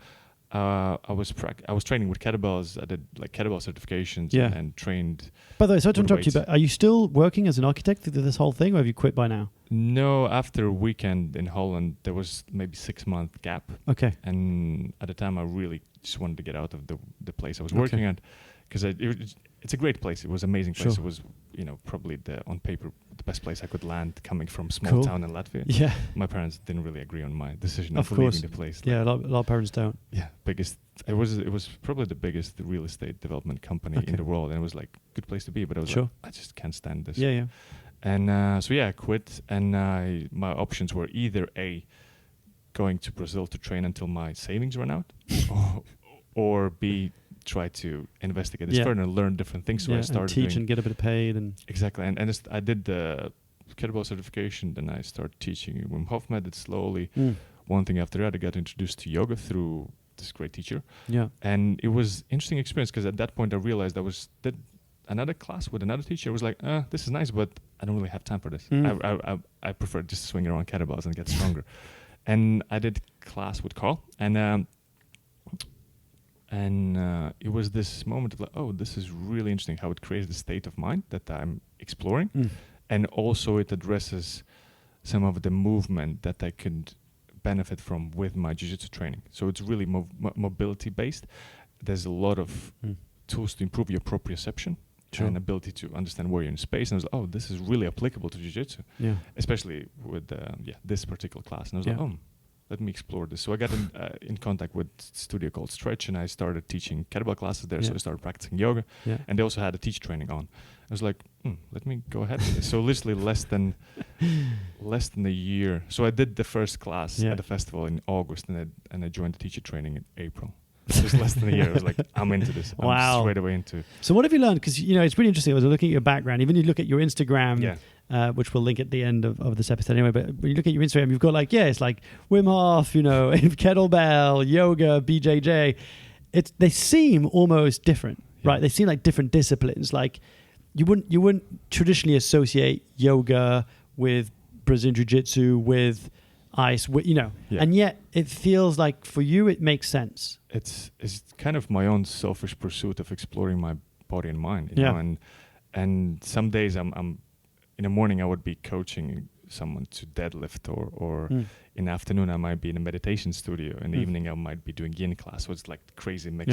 I was training with kettlebells. I did like kettlebell certifications and trained. By the way, sorry to interrupt you, but are you still working as an architect through this whole thing, or have you quit by now? No, after a weekend in Holland, there was maybe 6-month gap. And at the time, I really just wanted to get out of the place I was working at, because it's a great place. It was an amazing place. Sure. It was, probably on paper the best place I could land coming from small town in Latvia. Yeah. My parents didn't really agree on my decision Of of course. leaving the place. Yeah, a lot of parents don't. Yeah, it was probably the biggest real estate development company in the world, and it was like a good place to be. But I was like, I just can't stand this. Yeah. And I quit, and my options were either A, going to Brazil to train until my savings run out, or B, try to investigate this further and learn different things. So I started and teach and get a bit of paid. And exactly. And I did the kettlebell certification, then I started teaching Wim Hof method slowly. One thing after that, I got introduced to yoga through this great teacher. Yeah. And it was interesting experience because at that point I realized did another class with another teacher. I was like, this is nice, but I don't really have time for this. I prefer just swing around kettlebells and get stronger. And I did class with Carl, and it was this moment of like, oh, this is really interesting how it creates the state of mind that I'm exploring. And also it addresses some of the movement that I could benefit from with my jiu-jitsu training. So it's really mobility based. There's a lot of tools to improve your proprioception and ability to understand where you're in space. And I was like, oh, this is really applicable to jiu-jitsu, especially with this particular class. And I was like, oh, let me explore this. So I got in contact with a studio called Stretch, and I started teaching kettlebell classes there. So I started practicing yoga, and they also had a teach training on. I was like, let me go ahead with this. So literally less than a year. So I did the first class at the festival in August, and I joined the teacher training in April. Just less than a year. I was like, I'm into this. I'm straight away into. So what have you learned? Because it's really interesting. I was looking at your background. Even you look at your Instagram, which we'll link at the end of this episode anyway. But when you look at your Instagram, you've got like it's like Wim Hof, kettlebell, yoga, BJJ. They seem almost different, right? They seem like different disciplines. Like you wouldn't traditionally associate yoga with Brazilian Jiu-Jitsu with ice, and yet it feels like for you it makes sense. It's kind of my own selfish pursuit of exploring my body and mind, you know, and some days I'm in the morning I would be coaching someone to deadlift, or in the afternoon I might be in a meditation studio, in the evening I might be doing yin class. So it's like crazy mix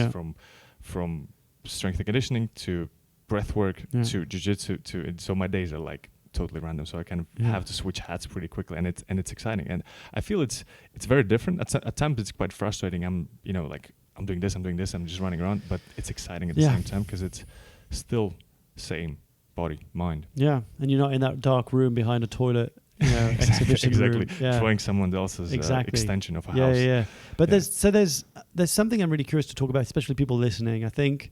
from strength and conditioning to breathwork to jiu-jitsu so my days are like totally random, so I kind of have to switch hats pretty quickly, and it's exciting, and I feel it's very different. At times it's quite frustrating. I'm doing this, I'm just running around, but it's exciting at the same time because it's still same body, mind. Yeah, and you're not in that dark room behind a toilet, exhibition room. Showing someone else's extension of a house. Yeah. But there's something I'm really curious to talk about, especially people listening. I think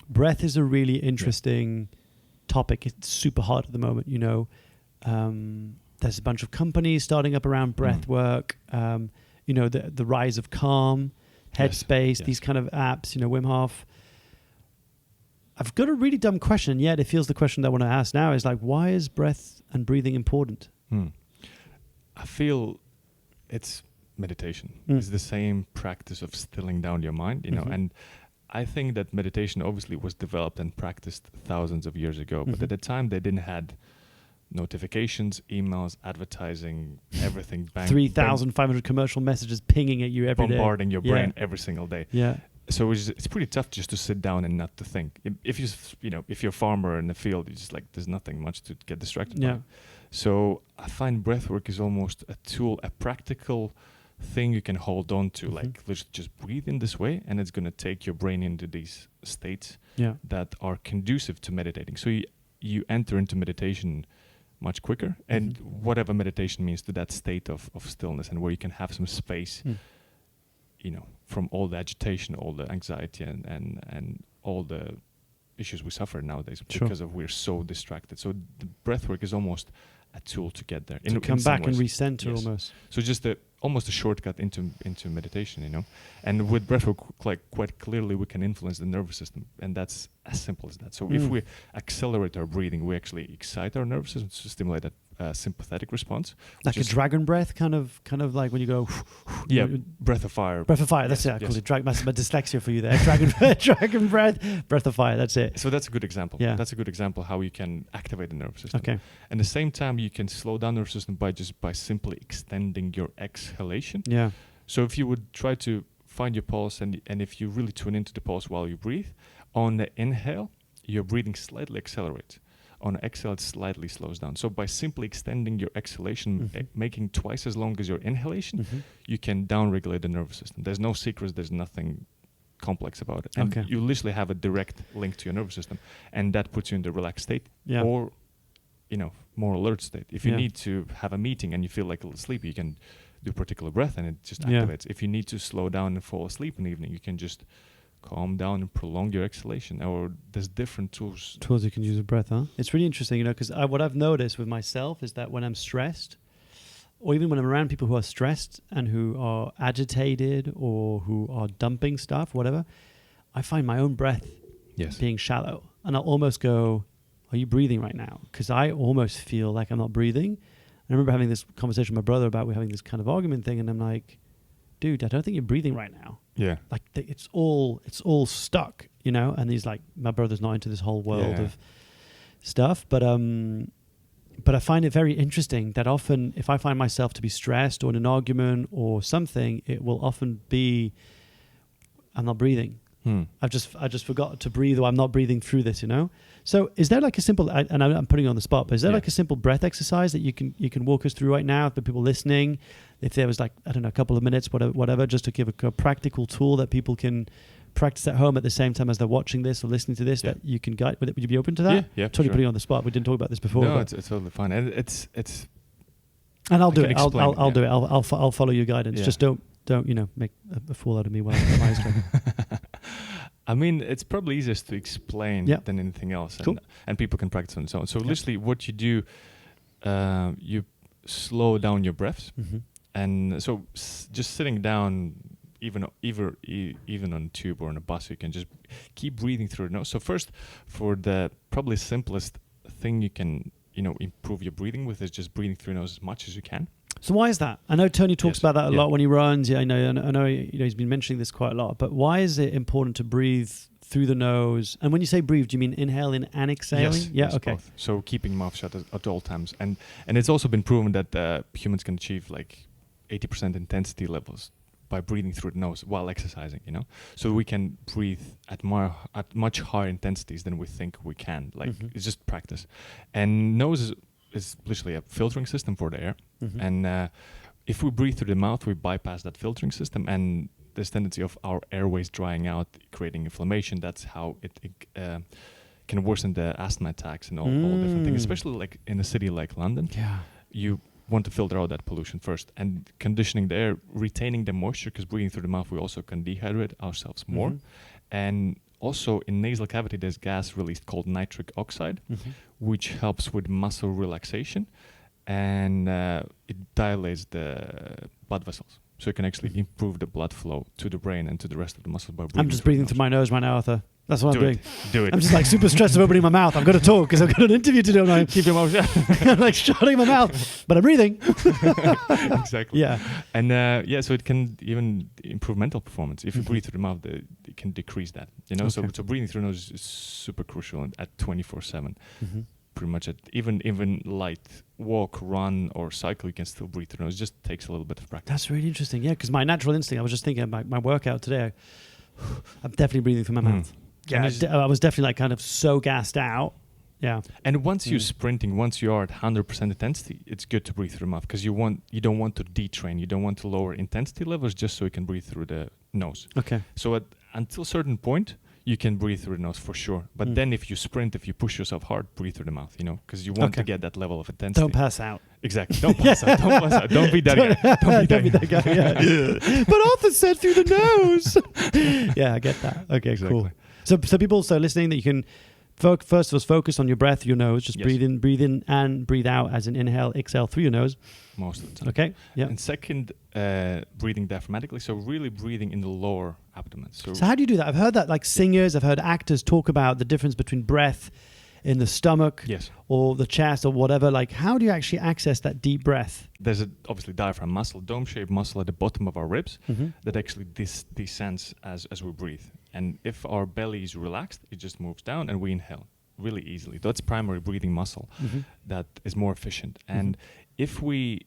breath is a really interesting topic. It's super hot at the moment. There's a bunch of companies starting up around breathwork. The rise of Calm, Headspace, these kind of apps. Wim Hof. I've got a really dumb question, yet it feels the question that I want to ask now is like, why is breath and breathing important? I feel it's meditation. It's the same practice of stilling down your mind, and I think that meditation obviously was developed and practiced thousands of years ago, but at the time they didn't had notifications, emails, advertising, everything. 3,500 commercial messages pinging at you every day. Bombarding your brain every single day. Yeah. So it's pretty tough just to sit down and not to think. If you're a farmer in the field, it's just like there's nothing much to get distracted by. So I find breathwork is almost a tool, a practical thing you can hold on to, like let's just breathe in this way, and it's going to take your brain into these states that are conducive to meditating. So you enter into meditation much quicker, and whatever meditation means to that state of stillness, and where you can have some space from all the agitation, all the anxiety, and all the issues we suffer nowadays because of we're so distracted. So the breathwork is almost a tool to get there. To come back and recenter almost. So just almost a shortcut into meditation, And with breathwork, quite clearly we can influence the nervous system, and that's as simple as that. So if we accelerate our breathing, we actually excite our nervous system to stimulate that sympathetic response. Like a dragon breath, kind of like when you go... breath of fire. Breath of fire, that's it. I called it my dyslexia for you there. Dragon breath, breath of fire, that's it. So that's a good example. Yeah. That's a good example how you can activate the nervous system. Okay. And at the same time, you can slow down the nervous system by simply extending your exhalation. Yeah. So if you would try to find your pulse, and if you really tune into the pulse while you breathe, on the inhale, your breathing slightly accelerates. On the exhale, it slightly slows down. So by simply extending your exhalation, making twice as long as your inhalation, you can downregulate the nervous system. There's no secrets. There's nothing complex about it. And you literally have a direct link to your nervous system, and that puts you in the relaxed state or, more alert state. If you need to have a meeting and you feel like a little sleepy, you can do a particular breath and it just activates. If you need to slow down and fall asleep in the evening, you can just calm down and prolong your exhalation. Or there's different tools you can use with breath, huh? It's really interesting, because what I've noticed with myself is that when I'm stressed, or even when I'm around people who are stressed and who are agitated or who are dumping stuff, whatever, I find my own breath being shallow. And I'll almost go, are you breathing right now? Because I almost feel like I'm not breathing. I remember having this conversation with my brother about we're having this kind of argument thing, and I'm like, dude, I don't think you're breathing right now. Yeah. Like it's all stuck, and he's like, my brother's not into this whole world of stuff. But I find it very interesting that often if I find myself to be stressed or in an argument or something, it will often be, I'm not breathing. I just forgot to breathe, or I'm not breathing through this, So is there like a simple, and I'm putting you on the spot, but is there like a simple breath exercise that you can walk us through right now for people listening? If there was like, I don't know, a couple of minutes, whatever, just to give a practical tool that people can practice at home at the same time as they're watching this or listening to this, that you can guide. Would you be open to that? Yeah. Totally putting you on the spot. We didn't talk about this before. No, it's totally fine. And it's. And I'll do it. I'll do it. I'll follow your guidance. Just don't make a fool out of me while I'm eyes closed. I mean, it's probably easiest to explain than anything else, and people can practice on its own. So literally, what you do, you slow down your breaths, and so just sitting down, even on a tube or on a bus, you can just keep breathing through the nose. So first, for the probably simplest thing you can improve your breathing with is just breathing through your nose as much as you can. So why is that? I know Tony talks about that a lot when he runs. Yeah, I know. He's been mentioning this quite a lot. But why is it important to breathe through the nose? And when you say breathe, do you mean inhaling and exhaling? Yes, okay. Both. So keeping mouth shut at all times, and it's also been proven that humans can achieve like 80% intensity levels by breathing through the nose while exercising. So we can breathe at much higher intensities than we think we can. Like it's just practice, and nose is literally a filtering system for the air. And if we breathe through the mouth, we bypass that filtering system, and there's tendency of our airways drying out, creating inflammation. That's how it can worsen the asthma attacks and all different things, especially like in a city like London. You want to filter out that pollution first, and conditioning the air, retaining the moisture, because breathing through the mouth, we also can dehydrate ourselves more. And also in nasal cavity, there's gas released called nitric oxide, which helps with muscle relaxation, and it dilates the blood vessels. So it can actually improve the blood flow to the brain and to the rest of the muscles by breathing. I'm just breathing through my nose right now, Arthur. That's what I'm doing. Do it. I'm just like super stressed of opening my mouth. I've got to talk because I've got an interview to do. And keep your mouth shut. I'm like shutting my mouth, but I'm breathing. Exactly. Yeah. And so it can even improve mental performance. If you breathe through the mouth, it can decrease that. So breathing through the nose is super crucial at 24/7. Pretty much at even light walk, run, or cycle, you can still breathe through the nose. It just takes a little bit of practice. That's really interesting. Yeah, because my natural instinct, I was just thinking about my workout today. I'm definitely breathing through my mouth. Yeah, I was definitely like kind of so gassed out. Yeah. And once you're sprinting, once you are at 100% intensity, it's good to breathe through the mouth, because you don't want to detrain. You don't want to lower intensity levels just so you can breathe through the nose. Okay. So until a certain point, you can breathe through the nose for sure. But then if you sprint, if you push yourself hard, breathe through the mouth, because you want to get that level of intensity. Don't pass out. Exactly. Don't pass out. Don't pass out. Don't be that guy. Don't be that guy. Yeah. But Arthur said through the nose. Yeah, I get that. Okay, cool. So people also listening, that you can first of all focus on your breath, your nose. Just breathe in and breathe out as an inhale, exhale through your nose. Most of the time. Okay. Yeah. And second, breathing diaphragmatically. So really breathing in the lower abdomen. So how do you do that? I've heard that like singers, I've heard actors talk about the difference between breath in the stomach or the chest or whatever. Like, how do you actually access that deep breath? There's obviously diaphragm muscle, dome-shaped muscle at the bottom of our ribs that actually descends as we breathe. And if our belly is relaxed, it just moves down and we inhale really easily. That's primary breathing muscle that is more efficient. And if we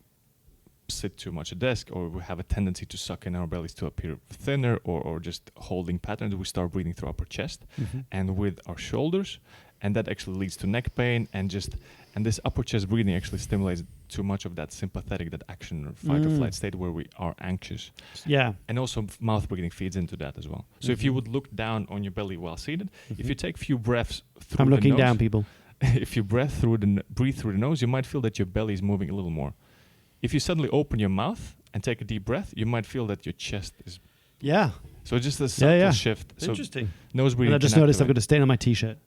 sit too much at desk, or we have a tendency to suck in our bellies to appear thinner, or just holding patterns, we start breathing through upper chest and with our shoulders, and that actually leads to neck pain, and this upper chest breathing actually stimulates too much of that sympathetic, that action or fight or flight state where we are anxious. Yeah. And also mouth breathing feeds into that as well. So if you would look down on your belly while seated, if you take a few breaths through the nose. I'm looking down, people. If you breathe through the nose, you might feel that your belly is moving a little more. If you suddenly open your mouth and take a deep breath, you might feel that your chest is... Yeah. So just a subtle shift. So interesting. Nose breathing. And I just noticed I've got a stain on my t-shirt.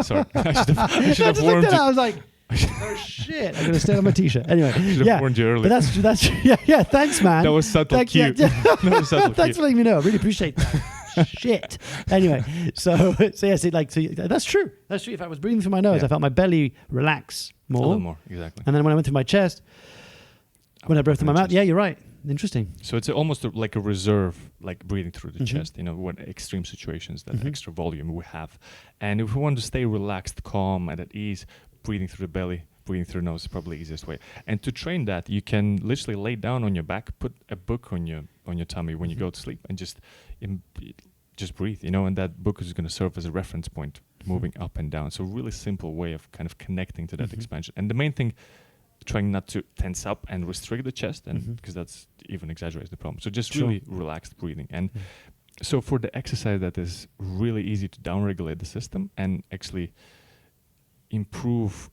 Sorry. I should have warned you. I was like, oh shit, I'm going to stain on my t-shirt. Anyway. Should have warned you earlier. But that's yeah, thanks, man. That was subtle cue. That was subtle Thanks for letting me know. I really appreciate that. Shit. Anyway, so that's true. That's true. If I was breathing through my nose, I felt my belly relax more. A little more, exactly. And then when I went through my chest, when I breathed through my mouth, yeah, you're right. Interesting. So it's almost like a reserve, like breathing through the chest, when extreme situations, that extra volume we have. And if we want to stay relaxed, calm, and at ease, breathing through the belly, breathing through the nose is probably the easiest way. And to train that, you can literally lay down on your back, put a book on your tummy when you go to sleep, and just breathe, and that book is going to serve as a reference point, moving up and down. So really simple way of kind of connecting to that expansion. And the main thing, trying not to tense up and restrict the chest, and because that's even exaggerates the problem. So just really relaxed breathing. And so for the exercise, that is really easy to downregulate the system and actually improve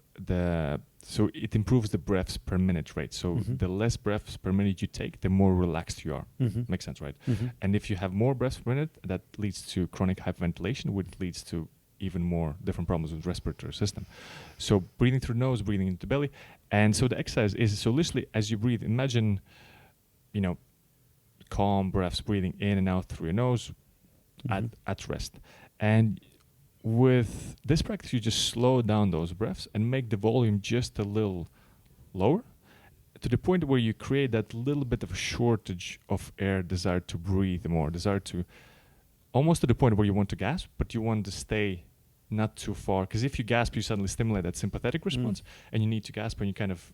so it improves the breaths per minute rate. So the less breaths per minute you take, the more relaxed you are. Makes sense, right? And if you have more breaths per minute, that leads to chronic hyperventilation, which leads to even more different problems with the respiratory system. So breathing through the nose, breathing into the belly. And so the exercise is, so literally as you breathe, imagine, calm breaths, breathing in and out through your nose at rest. And with this practice, you just slow down those breaths and make the volume just a little lower, to the point where you create that little bit of a shortage of air, desire to breathe more, desire to, almost to the point where you want to gasp, but you want to stay not too far. Because if you gasp, you suddenly stimulate that sympathetic response, and you need to gasp, and you kind of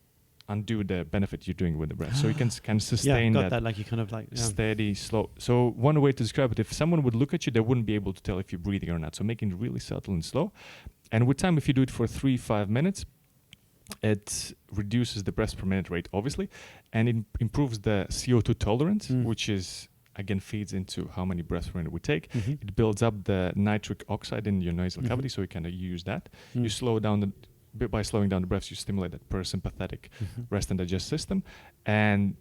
undo the benefit you're doing with the breath. So you can kind of sustain that like you kind of like steady, slow. So one way to describe it, if someone would look at you, they wouldn't be able to tell if you're breathing or not. So making it really subtle and slow. And with time, if you do it for 3-5 minutes, it reduces the breaths per minute rate, obviously, and it improves the CO2 tolerance, which is, again, feeds into how many breaths per minute we take. It builds up the nitric oxide in your nasal cavity, so you kind of use that. You slow down by slowing down the breaths, you stimulate that parasympathetic rest and digest system. And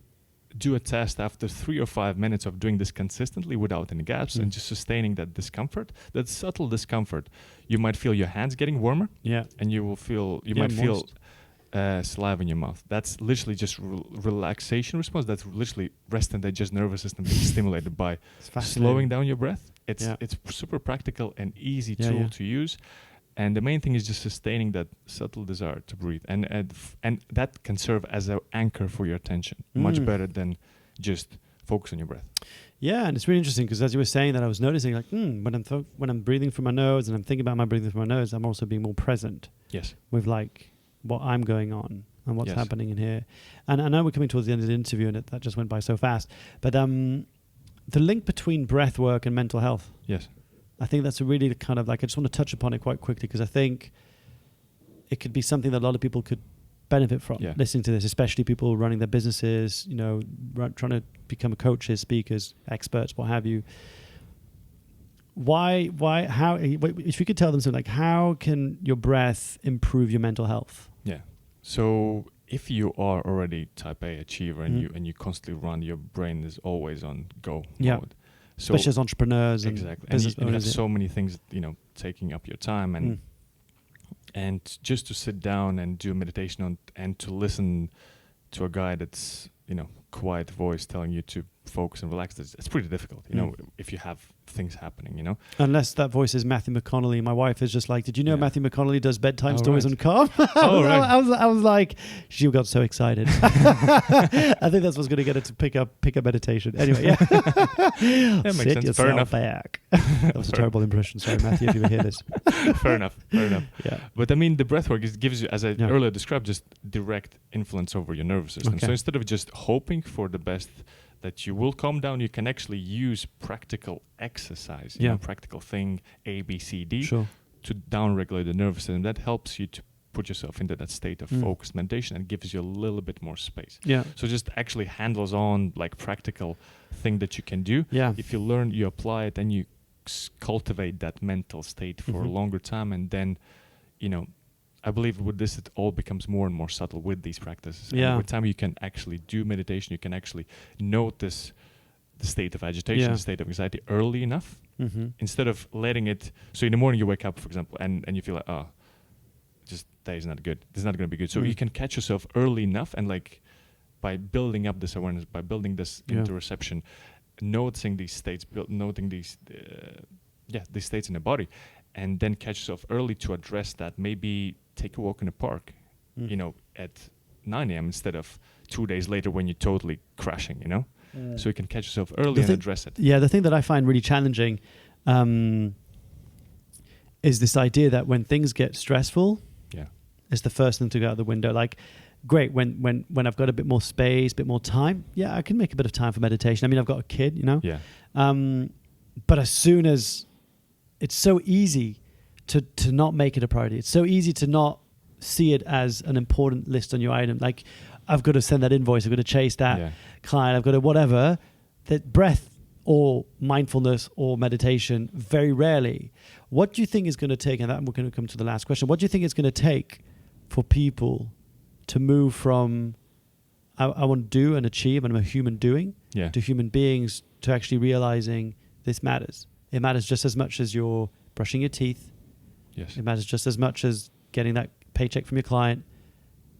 do a test after 3 or 5 minutes of doing this consistently without any gaps and just sustaining that discomfort, that subtle discomfort. You might feel your hands getting warmer, and you might feel saliva in your mouth. That's literally just relaxation response. That's literally rest and digest nervous system being stimulated by slowing down your breath. It's super practical and easy tool to use. And the main thing is just sustaining that subtle desire to breathe. And that can serve as an anchor for your attention, much better than just focus on your breath. Yeah, and it's really interesting because as you were saying that, I was noticing like, when I'm breathing through my nose and I'm thinking about my breathing through my nose, I'm also being more present. Yes. With like what I'm going on and what's happening in here. And I know we're coming towards the end of the interview and that just went by so fast. But the link between breath work and mental health. Yes. I think that's a really kind of like, I just want to touch upon it quite quickly because I think it could be something that a lot of people could benefit from listening to this, especially people running their businesses, trying to become coaches, speakers, experts, what have you. How, if you could tell them something like, how can your breath improve your mental health? Yeah. So if you are already type A achiever and you constantly run, your brain is always on go mode. So especially as entrepreneurs and business and you have so many things, taking up your time and just to sit down and do meditation and to listen to a guy that's, quiet voice telling you to focus and relax, it's pretty difficult, you know, if you have things happening, you know. Unless that voice is Matthew McConaughey. My wife is just like, did you know Matthew McConaughey does bedtime stories on Calm? I was like, she got so excited. I think that's what's going to get her to pick up meditation. Anyway, that makes sit sense. yourself Fair enough. back. That was a terrible impression. Sorry, Matthew, if you hear this. Fair enough. Yeah. But I mean, the breathwork gives you, as I earlier described, just direct influence over your nervous system. Okay. So instead of just hoping for the best that you will calm down, you can actually use practical exercise, you know, practical thing, A, B, C, D, to downregulate the nervous system. That helps you to put yourself into that state of focused meditation and gives you a little bit more space. Yeah. So just actually handles on like practical thing that you can do. Yeah. If you learn, you apply it, then you cultivate that mental state for a longer time, and then, you know, I believe with this, it all becomes more and more subtle with these practices. Yeah. And with time, you can actually do meditation. You can actually notice the state of agitation, the state of anxiety early enough, instead of letting it. So in the morning, you wake up, for example, and you feel like, oh, just day is not good. This is not going to be good. So you can catch yourself early enough, and like by building up this awareness, by building this interoception, noticing these states, noting these states in the body, and then catch yourself early to address that. Maybe take a walk in the park, you know, at 9 a.m. instead of 2 days later when you're totally crashing, you know? So you can catch yourself early and address it. Yeah, the thing that I find really challenging is this idea that when things get stressful, it's the first thing to go out the window. Like, great, when I've got a bit more space, a bit more time, I can make a bit of time for meditation. I mean, I've got a kid, you know? Yeah. But as soon as it's so easy to not make it a priority. It's so easy to not see it as an important list on your item. Like, I've got to send that invoice. I've got to chase that client. I've got to whatever. That breath or mindfulness or meditation, very rarely. What do you think is going to take, and that we're going to come to the last question, what do you think it's going to take for people to move from I want to do and achieve and I'm a human doing to human beings to actually realizing this matters? It matters just as much as you're brushing your teeth. Yes. It matters just as much as getting that paycheck from your client.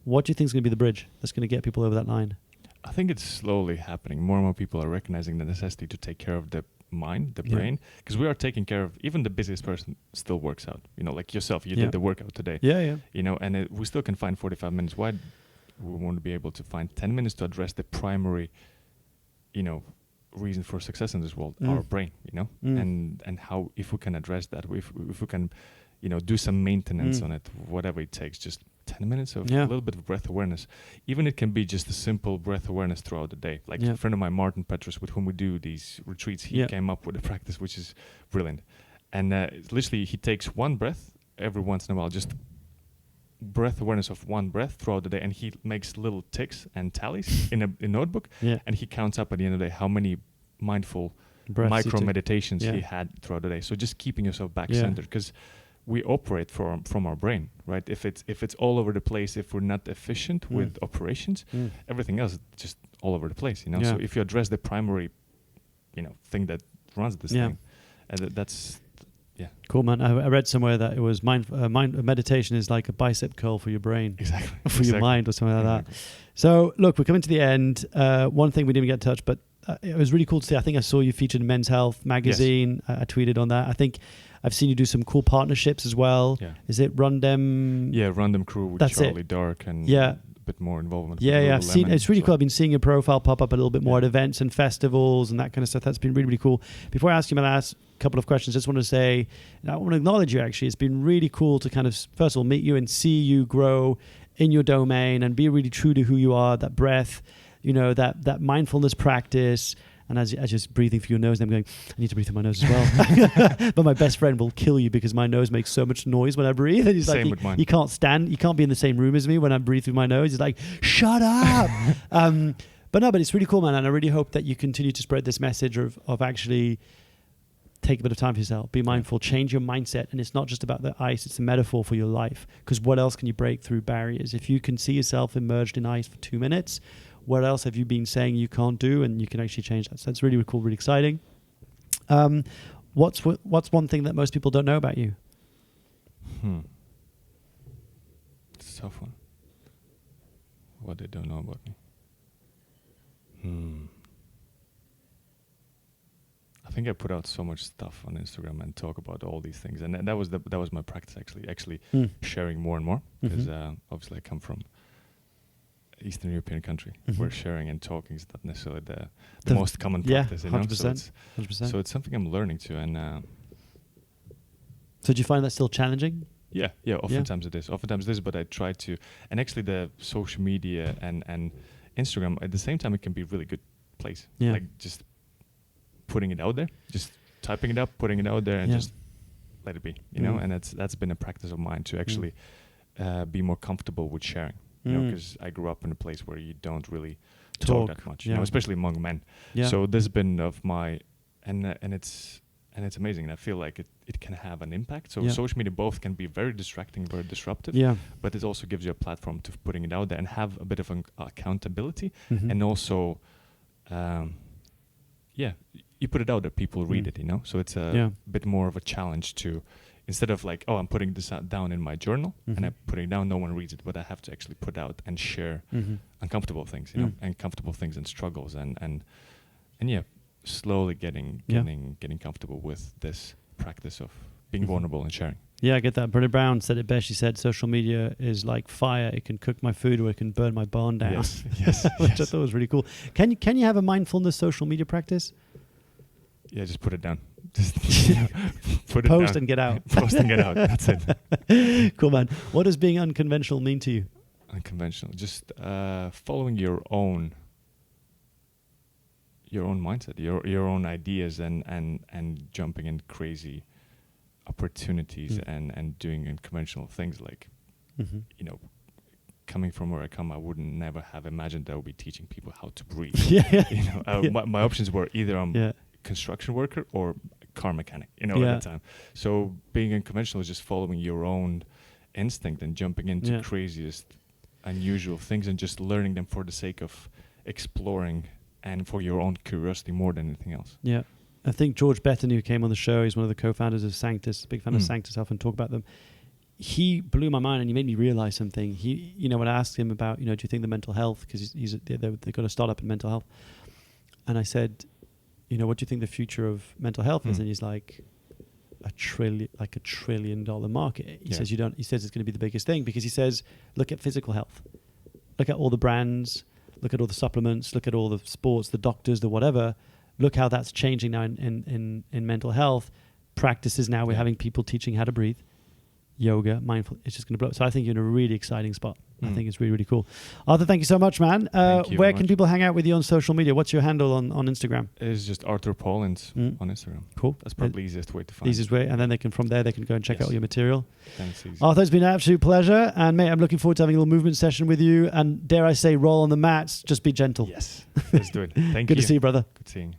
What do you think is going to be the bridge that's going to get people over that line? I think it's slowly happening. More and more people are recognizing the necessity to take care of the mind, the brain, because we are taking care of, even the busiest person still works out. You know, like yourself, you did the workout today. Yeah. You know, and we still can find 45 minutes. Why we won't be able to find 10 minutes to address the primary, you know, reason for success in this world, our brain, you know, and how, if we can address that, if we can, you know, do some maintenance on it, whatever it takes, just 10 minutes of a little bit of breath awareness. Even it can be just a simple breath awareness throughout the day. Like a friend of mine, Martin Petrus, with whom we do these retreats, he came up with a practice which is brilliant. And literally he takes one breath every once in a while, just breath awareness of one breath throughout the day, and he makes little ticks and tallies in a notebook, and he counts up at the end of the day how many mindful breaths micro meditations he had throughout the day. So just keeping yourself back centered, because we operate from our brain, right? If it's all over the place, if we're not efficient with operations, everything else is just all over the place, you know. So if you address the primary, you know, thing that runs this thing, that's cool, man. I read somewhere that it was meditation is like a bicep curl for your brain, for your mind, or something like that. So look, we're coming to the end. One thing we didn't get touched, but it was really cool to see. I think I saw you featured in Men's Health magazine. I tweeted on that. I think I've seen you do some cool partnerships as well. Yeah. Is it Rundem? Yeah, Rundem Crew with Charlie Dark and a bit more involvement. Yeah. I've seen, it's really cool. I've been seeing your profile pop up a little bit more at events and festivals and that kind of stuff. That's been really, really cool. Before I ask you my last couple of questions, I just want to say, I want to acknowledge you actually. It's been really cool to kind of, first of all, meet you and see you grow in your domain and be really true to who you are, that breath, you know, that mindfulness practice. And as you're breathing through your nose, and I'm going, I need to breathe through my nose as well. But my best friend will kill you because my nose makes so much noise when I breathe. And he's Same like, with mine. you can't be in the same room as me when I breathe through my nose. He's like, shut up. But it's really cool, man. And I really hope that you continue to spread this message of actually take a bit of time for yourself, be mindful, change your mindset. And it's not just about the ice, it's a metaphor for your life. Because what else can you break through barriers? If you can see yourself immersed in ice for 2 minutes, what else have you been saying you can't do, and you can actually change that? So that's really, really cool, really exciting. What's one thing that most people don't know about you? It's a tough one. What they don't know about me. I think I put out so much stuff on Instagram and talk about all these things, and that was my practice actually sharing more and more, because obviously I come from Eastern European country where sharing and talking is not necessarily the most common practice. 100%. So it's something I'm learning to, and so do you find that still challenging? Yeah. Oftentimes it is. But I try to, and actually the social media and Instagram at the same time, it can be a really good place. Yeah. Like just putting it out there, just typing it up, putting it out there, and just let it be. You know, and that's been a practice of mine to actually be more comfortable with sharing. You know, because I grew up in a place where you don't really talk that much. You know, especially among men. Yeah. So this has been of my, and it's amazing. And I feel like it can have an impact. So social media both can be very distracting, very disruptive. Yeah. But it also gives you a platform to putting it out there and have a bit of an accountability. And also, you put it out there, people read it, you know? So it's a bit more of a challenge to, instead of like, I'm putting this down in my journal and I'm putting it down, no one reads it, but I have to actually put out and share uncomfortable things, you know, and comfortable things and struggles and slowly getting comfortable with this practice of being vulnerable and sharing. Yeah, I get that. Brené Brown said it best. She said, social media is like fire. It can cook my food or it can burn my barn down. Yes. Which I thought was really cool. Can you have a mindfulness social media practice? Yeah, just put it down. Just put it Post down. And get out. Post and get out. That's it. Cool, man. What does being unconventional mean to you? Unconventional, just following your own mindset, your own ideas, and jumping in crazy opportunities and doing unconventional things. Like, you know, coming from where I come, I would never have imagined that I would be teaching people how to breathe. You know, my options were either I'm construction worker or car mechanic, you know, at the time. So being unconventional is just following your own instinct and jumping into craziest, unusual things and just learning them for the sake of exploring and for your own curiosity more than anything else. Yeah. I think George Bettany, who came on the show, he's one of the co-founders of Sanctus, big fan of Sanctus, I often talk about them. He blew my mind and he made me realize something. He, you know, when I asked him about, you know, do you think the mental health, because they've got a startup in mental health. And I said, you know, what do you think the future of mental health is? And he's like, $1 trillion market. He says he says it's going to be the biggest thing, because he says, look at physical health, look at all the brands, look at all the supplements, look at all the sports, the doctors, the whatever. Look how that's changing now in mental health practices. Now we're having people teaching how to breathe, yoga, mindful. It's just going to blow. So I think you're in a really exciting spot. I think it's really, really cool. Artur, thank you so much, man. Where can people hang out with you on social media? What's your handle on Instagram? It's just Artur Paulins on Instagram. Cool. That's probably the easiest way to find. Easiest way, and then they can go and check out all your material. Thanks. Artur, it's been an absolute pleasure, and mate, I'm looking forward to having a little movement session with you. And dare I say, roll on the mats. Just be gentle. Yes, let's do it. Thank you. Good to see you, brother. Good seeing you.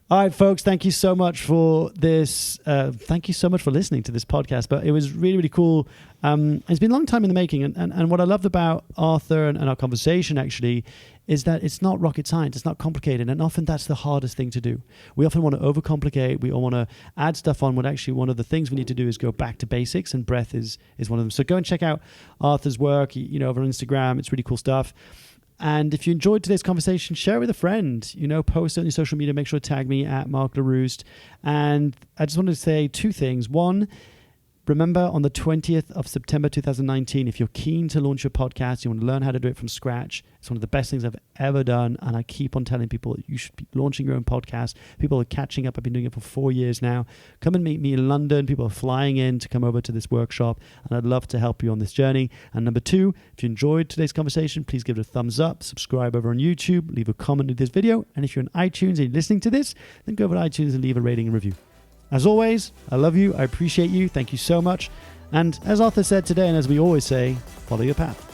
All right, folks, thank you so much for this. Thank you so much for listening to this podcast. But it was really, really cool. It's been a long time in the making. And what I loved about Artur and our conversation, actually, is that it's not rocket science. It's not complicated. And often that's the hardest thing to do. We often want to overcomplicate. We all want to add stuff on. When actually one of the things we need to do is go back to basics. And breath is one of them. So go and check out Arthur's work, you know, over on Instagram. It's really cool stuff. And if you enjoyed today's conversation, share it with a friend. You know, post it on your social media. Make sure to tag me at Mark Leruste. And I just wanted to say two things. One, remember on the 20th of September 2019, if you're keen to launch your podcast, you want to learn how to do it from scratch, it's one of the best things I've ever done. And I keep on telling people that you should be launching your own podcast. People are catching up. I've been doing it for 4 years now. Come and meet me in London. People are flying in to come over to this workshop. And I'd love to help you on this journey. And number two, if you enjoyed today's conversation, please give it a thumbs up, subscribe over on YouTube, leave a comment to this video. And if you're on iTunes and you're listening to this, then go over to iTunes and leave a rating and review. As always, I love you. I appreciate you. Thank you so much. And as Artur said today, and as we always say, follow your path.